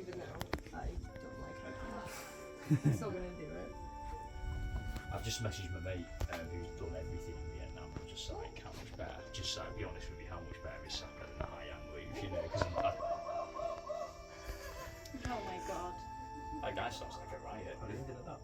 Even though I don't like hiking, I'm still gonna do it. I've just messaged my mate who's done everything in Vietnam and just like how much better. Just so I'll be honest with you, how much better is Sapa than the high end wave, you know? Because Oh my god. that guy sounds like a riot. What do you think of that?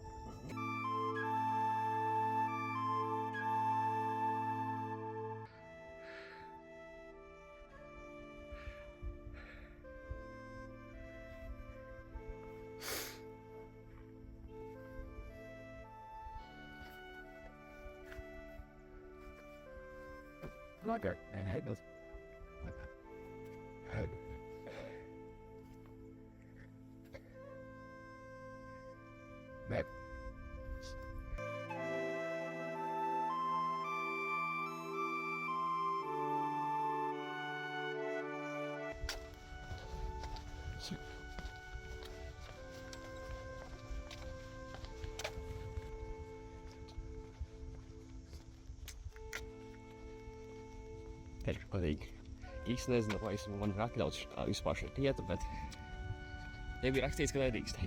Okay. And head goes. Head. Back. Ir patīk. Īsti nezinu, vai esmu man ir atļauts vispār šeit iet, bet te bija rakstīts, ka nedrīkst.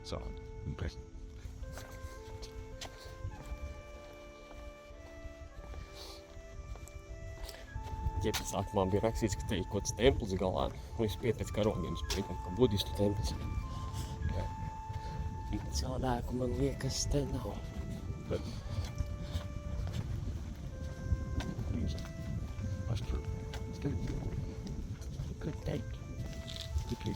So, impressed. Ķepēc sākumā bija rakstīts, ka te ir kaut kāds templis galā. Un es pie pēc karogiem sprītam, ka budistu templis. Cilvēku man liekas te nav. But that's true. It's good. Good day. Good day.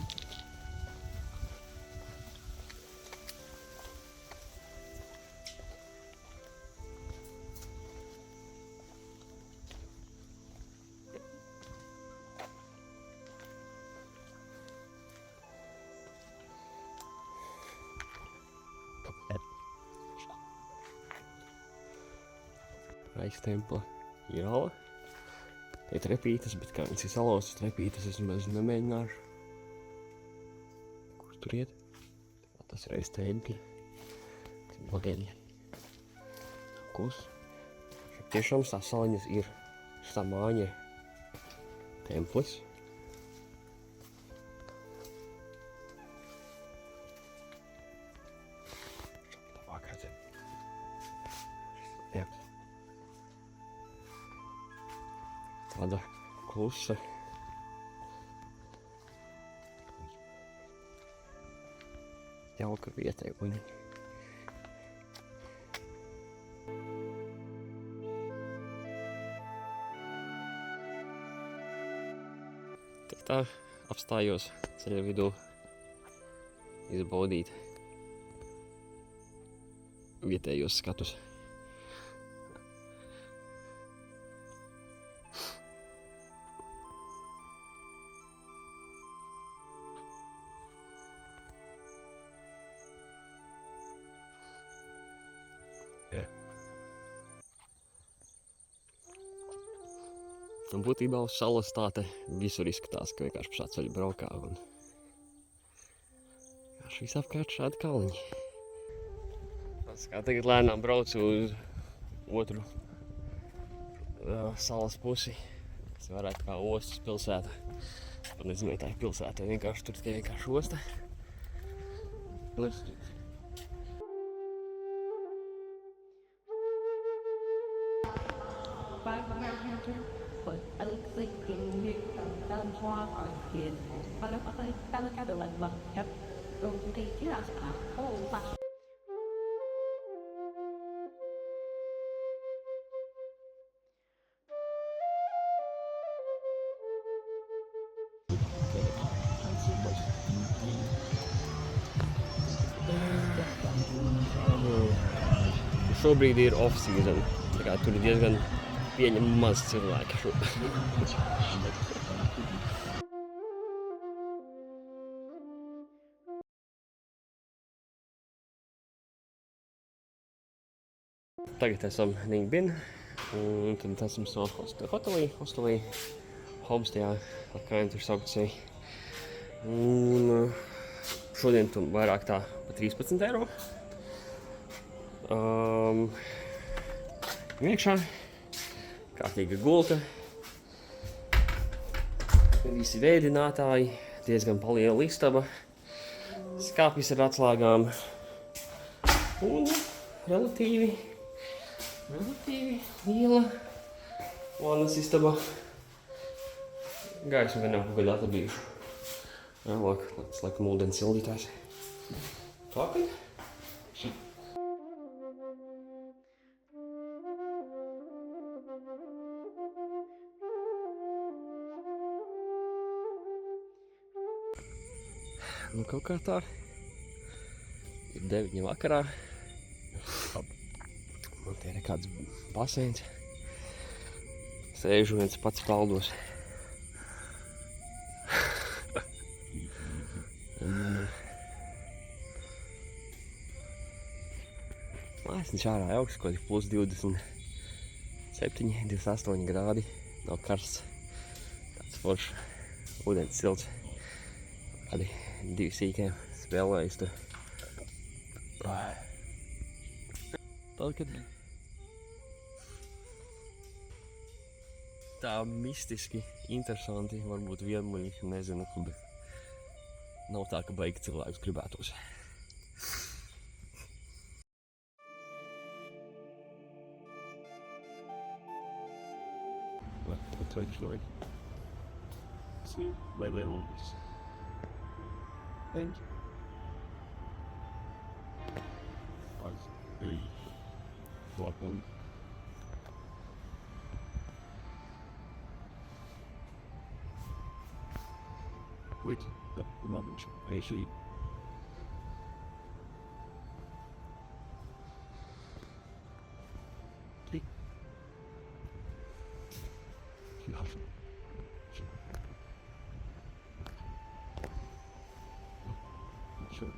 Aiz templa iela. Te ir trepītes, bet kā viņas ir salauztas trepītes, es nemaz nemēģināšu. Kur tur iet? Tas ir aiz tempļa. Modeļi. Kus? Šeit tiešām tā saliņas ir. Šitā māņa ir templis. Labākā zem. Jā. Tāda klusa. Jauka vieta, guļi. Tik tā apstājos ceļa vidū izbaudīt vietējos skatus. Un būtībā uz salas tā te visur izskatās, ka vienkārši pa šā ceļu braukā un visapkārt šādi kalniņi. Tas kā tagad lēnām braucu uz otru salas pusi, kas varētu kā ostas pilsēta. Pat nezinu, vai tā ir pilsēta, vienkārši tur tikai vienkārši osta. But I look like in down hoa or in but I look at the like yep go to take it out oh wow Šobrīd ir off-season, tā kā tur ir diezgan pieņem maz cilvēki šo. Tagad esam Ninh Binh, un tad esam hostelī, homestejā, kā viņi tur saucēji. Un šodien tu vairāk tā pa 13 eiro. Iekšā kārtīga gulta, visi vēdinātāji, diezgan liela istaba. Skāpjas ar atslēgām. Un relatīvi liela vannas istaba. Gaisma gan nav kaut kādā atbījuši. Jā, lūk, tas laikam ūdens sildītājs. Pakaļ. Nu, kaut kā tā. Ir 9 vakarā. Man te ir kāds baseins. Sēžu viens pats peldos. Laisniņš ārā augsts, kaut ir plus 27, 28 grādi. Nav karsts. Tāds foršs. Ūdens silts. Kādi 2 sīkiem spēlējas tu. Tad, kad tā mistiski, interesanti, varbūt vienmuļi, nezinu, bet nav tā, ka baigi cilvēkus gribētos. Potentially. See, my little and welcome. Wait, the moment I see. See? You have to. Sure.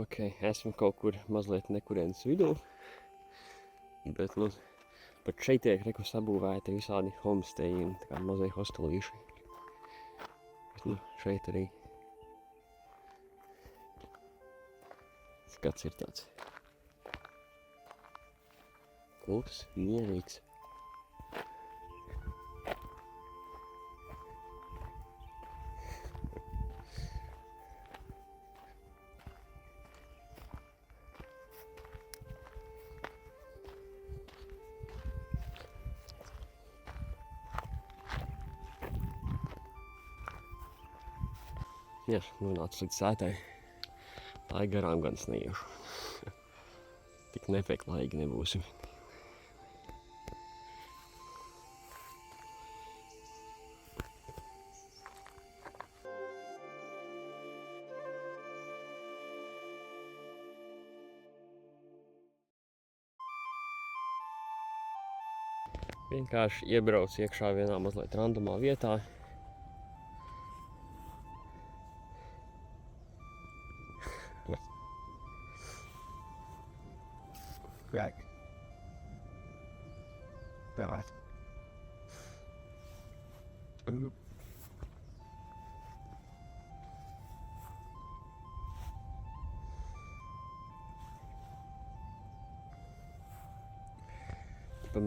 Ok, esmu kaut kur mazliet nekurienes vidū, bet, nu, pat šeit tiek reku sabūvēti visādi homesteji un tā kā mazie hostelīši. Bet, nu, šeit arī skats ir tāds kluss, mierīgs. Jā, nonācu līdz sētai. Tā ir garām gan neiešu. Tik nepieklājīgi nebūsim. Vienkārši iebrauc iekšā vienā mazliet randomā vietā. Right. Right.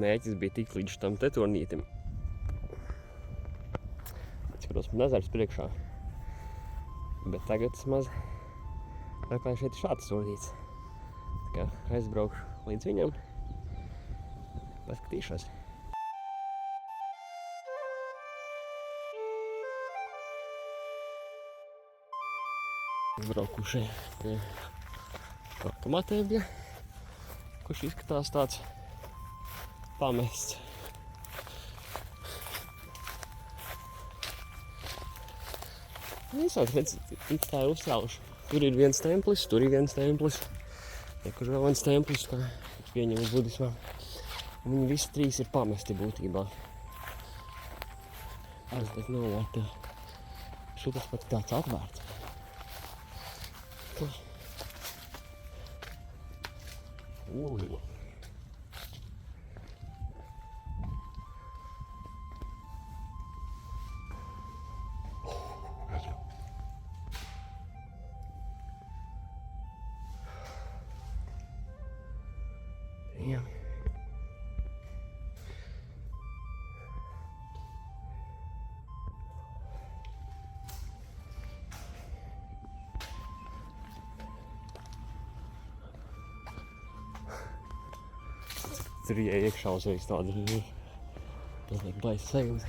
mēķis bija tik līdz tam te turnītim. Skatos, man ezers priekšā. Bet tagad maz vai šeit ir šāds turnīts. Tā kā aizbraukšu līdz viņam. Paskatīšos. Braukuši pie automatēbļa, kurš izskatās tāds pamests. Visādi, redz, tā ir uzcēluši. Tur ir viens templis, tur ir viens templis. Kur vēl viens templis, kā pieņemu budismā. Viņi visi trīs ir pamesti būtībā. Es bet novārtu. Šitas pat tāds atvērts. Ui. Damn. Tur iekšā uzreiz tāda tas liek baisa sajūta.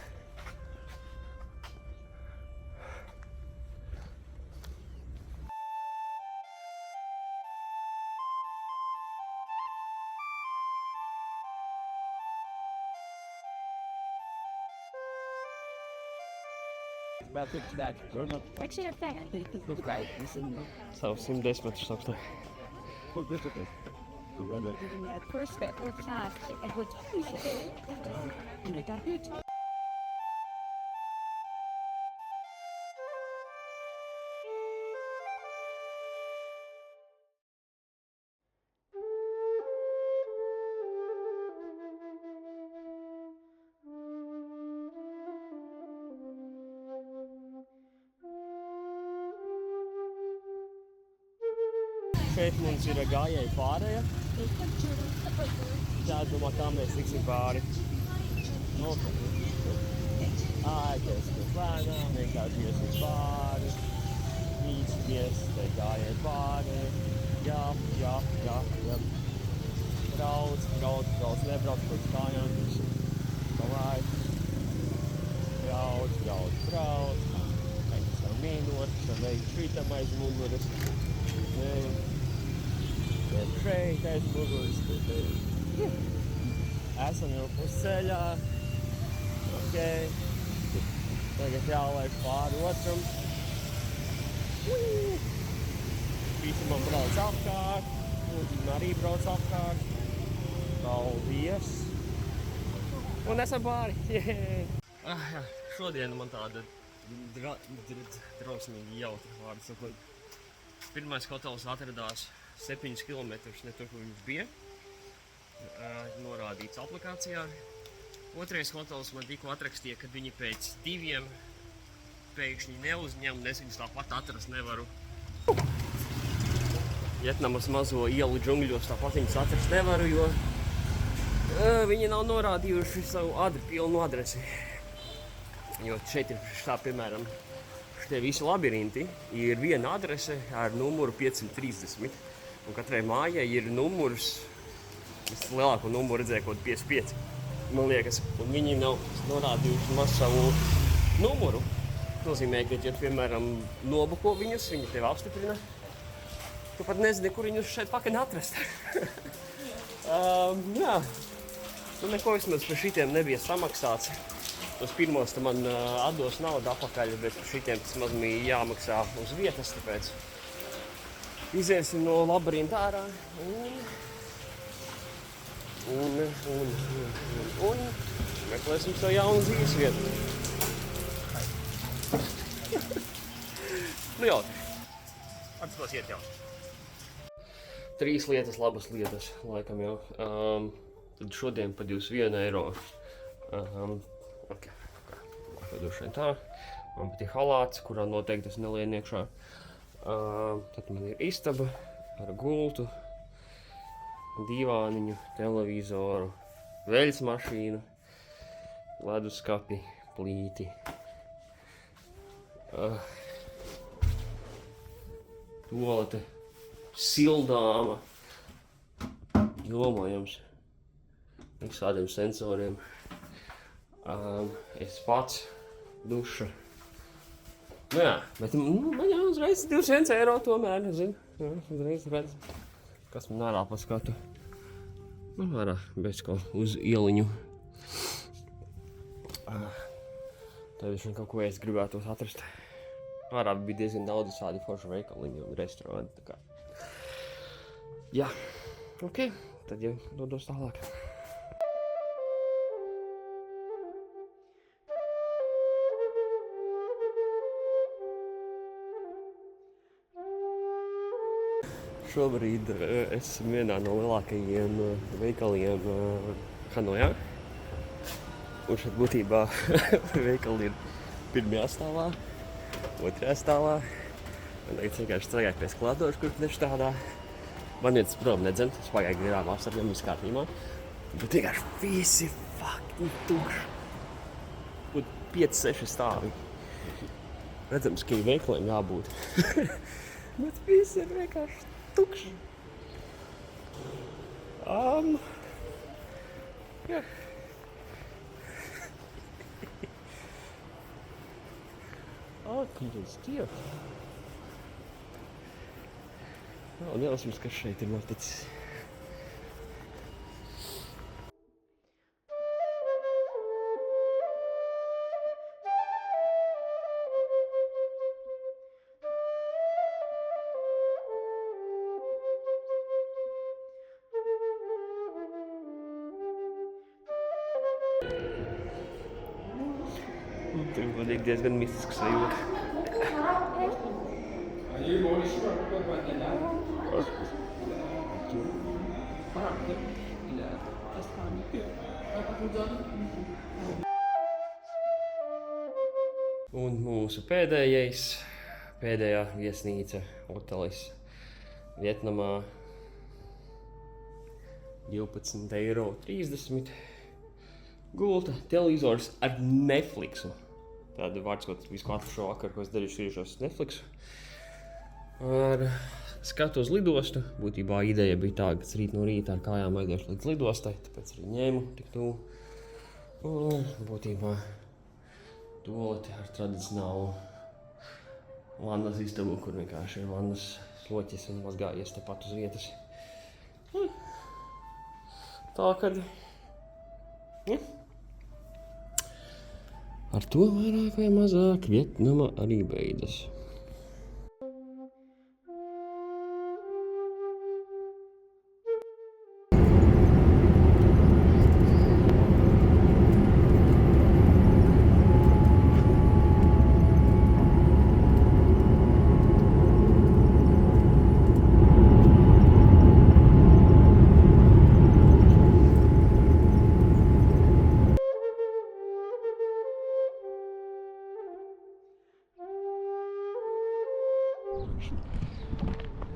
About 50 back. Actually, I think it looks right. Savu 110 metrus augstāk. At first, that was not. It was and it got good. Šeit mums ir gājēji pārēja. Jādomā, kā mēs tiksim pāri. Āķēs pēc lēnām, vienkārši iesim pāri. Mīsties, te gājēji pāri. Jā. Brauc, nebrauc pēc kājām. Pavāj. Brauc. Aiz savu minūti, savu veidu šītam aiz muguras. Šeit aiz muguras. Esam jau pusceļā. Ok. Tagad jālaiž pāri otram. Bīstamam brauc apkārt. Lūdzu, arī brauc apkārt. Paldies. Un esam pāri. Jā, šodien man tāda drausmīgi jautra vārdu sakot. Pirmais hotels atradās 7 kilometrus ne tur, kur viņš bija. Norādīts aplikācijā. Otrais hotels man tikko atrakstīja, kad viņi pēc 2 pēkšņi neuzņem, un es viņus tāpat atrast nevaru. Vietnamas mazo ielu džungļos tāpat viņus atrast nevaru, jo viņi nav norādījuši savu pilnu adresi. Jo šeit ir tā, piemēram, šitie visi labirinti ir viena adrese ar numuru 530. Un katrai mājai ir numurs, es lielāko numuru redzēju kaut 55, man liekas, un viņi nav norādījuši maz savu numuru. Nozīmē, ka, ja, piemēram, nobuko viņus, viņi tevi apstiprina, tu pat nezini, kur viņus šeit pakaļ atrast. Jā, nu neko vismaz par šitiem nebija samaksāts. Tos pirmos man atdos naudu apakaļ, bet par šitiem tas maz bija jāmaksā uz vietas, tāpēc iziesim no labirinta ārā un meklēsim savu jaunu dzīves vietu. Nu jautri. Atskos iet jau. 3 lietas, labas lietas, laikam jau. Tad šodien pa 21 eiro. Ok, padošu tā. Man patīk halāts, kurā noteikti es nelienu iekšā. Tad man ir istaba ar gultu, divāniņu, televizoru, veļas mašīna, leduskapi, plīti. Tualete sildāma, jomojams, visādiem sensoriem. Es pats, duša. Nu jā, bet man jau uzreiz 200 eiro tomēr, zinu. Jā, uzreiz redz, kas man ārā pa skatu. Man ārā bez kaut uz ieliņu. Tad viņš kaut ko es gribētos atrast. Ārā bija diezgan daudz visādi forši veikaliņi un restorāni, tā kā. Jā, ok, tad jau dodos tālāk. Šobrīd esmu vienā no lielākajiem veikaliem Hanojā. Un šeit būtībā veikali ir pirmajā stāvā, otrajā stāvā. Man tagad vienkārši strādāt pie sklādoša, kur nestrādā. Man vietas prom nedzen, es pagāju garām apsargiem, viss kārtībā. Bet vienkārši visi fucking tukši. Un 5-6 stāvi. Redzams, ka ir veikaliem jābūt. Bet visi ir vienkārši tukši. Jā. Atpildīs Dievs. Un jāsams, kas šeit ir noticis. Tur godīgi diezgan mistisks sajūta. Un mūsu pēdējā viesnīca, hotelis Vietnamā. 12,30 €. Gulta, televizors ar Netflixu. Tāda vārds, ko visu katru šo vakaru, ko es darīšu, skatīšos Netflixu. Ar skatu uz lidostu. Būtībā ideja bija tā, ka es rīt no rīta ar kājām aiziešu līdz lidostai, tāpēc arī ņēmu tik tuvu. Un būtībā tualeti ar tradicionālu vannas istabu, kur vienkārši ir vannas sloķis un mazgājies tepat uz vietas. Tā kad, ja. Ar to vairāk vai mazāk Vietnama arī beidzas.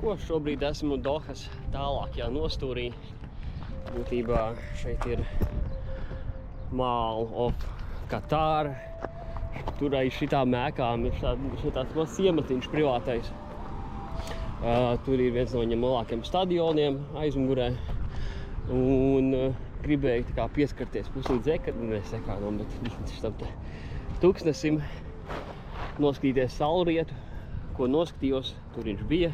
Ko šobrīd esmu Dohas tālākajā nostūrī. Būtībā šeit ir Mall of Qatar. Tur aiz šitām ēkām ir tāds mazs ciematiņš privātais. Tur ir viens no viņiem lielākiem stadioniem aizmugurē. Un gribēju tā kā pieskarties puslīdz ekranam, bet tam te tūkstnesim, noskatīties saulrietu, ko noskatījos, tur viņš bija.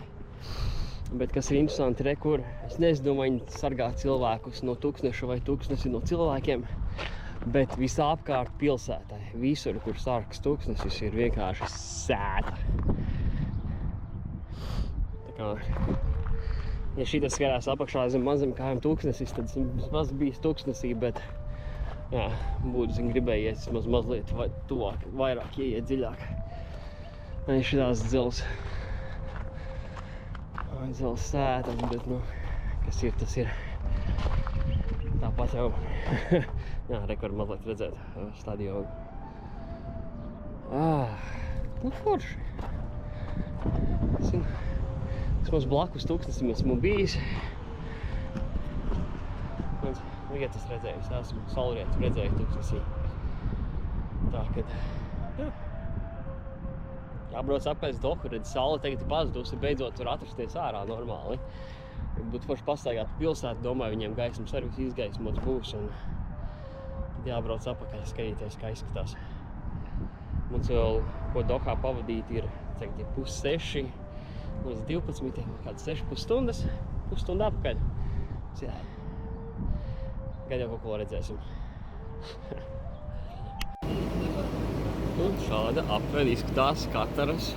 Bet kas ir interesanti, kur es nezinu, vai viņi sargā cilvēkus no tūkstneša vai tūkstnesi no cilvēkiem, bet visā apkārt pilsētai, visur, kur sargs tūkstnesis, ir vienkārši sēta. Tā kā, ja šitas skatās apakšā zem mazam kājām tūkstnesis, tad es maz bijis tūkstnesī, bet jā, būtu gribējies mazliet tuvāk, vairāk ieiet dziļāk. Arī šitās dzels sētas, bet, kas ir, tas ir. Tāpat jau, jā, rekord mazliet redzēt stadionu. Forši. Vismaz blakus tūkstnesim esmu bijis. vietas redzējis, esmu saulrietu redzējis Tuksnesī. Tā, kad jābrauc apēc doku, redz saule tagad ir pazudusi, beidzot tur atrasties ārā normāli. Būtu forši pastaigāt pilsētu, domāju, viņiem gaismas arī izgaismots būs un tad jābrauc apakaļ, skatīties, kā izskatās. Mums vēl, ko dokā pavadīt, ir tagad ir 5:30 līdz 12, kāds 6,5 stundas, pusstunda apakaļ. Jā. Gan jau kaut ko redzēsim. Un šāda apved izskatās katras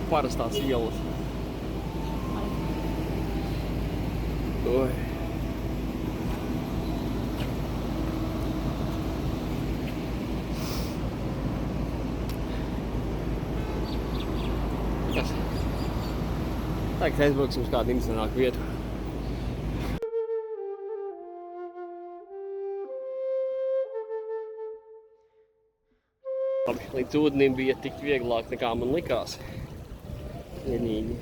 parastās ielas. Oi. Kas? Tagad aizbrauksim uz kādu interesantāku vietu. Līdz ūdenim bija tik vieglāk nekā man likās. Vienīgi.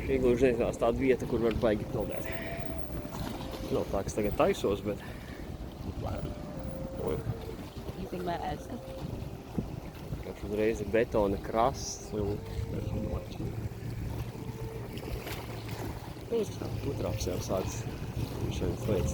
Šī gluži nezinās tāda vieta, kur var baigi peldēt. Nav tā, kas tagad taisos, bet... Oi. Kāds uzreiz ir betona krasts un... Utrāps jau sāks šeit slēdz.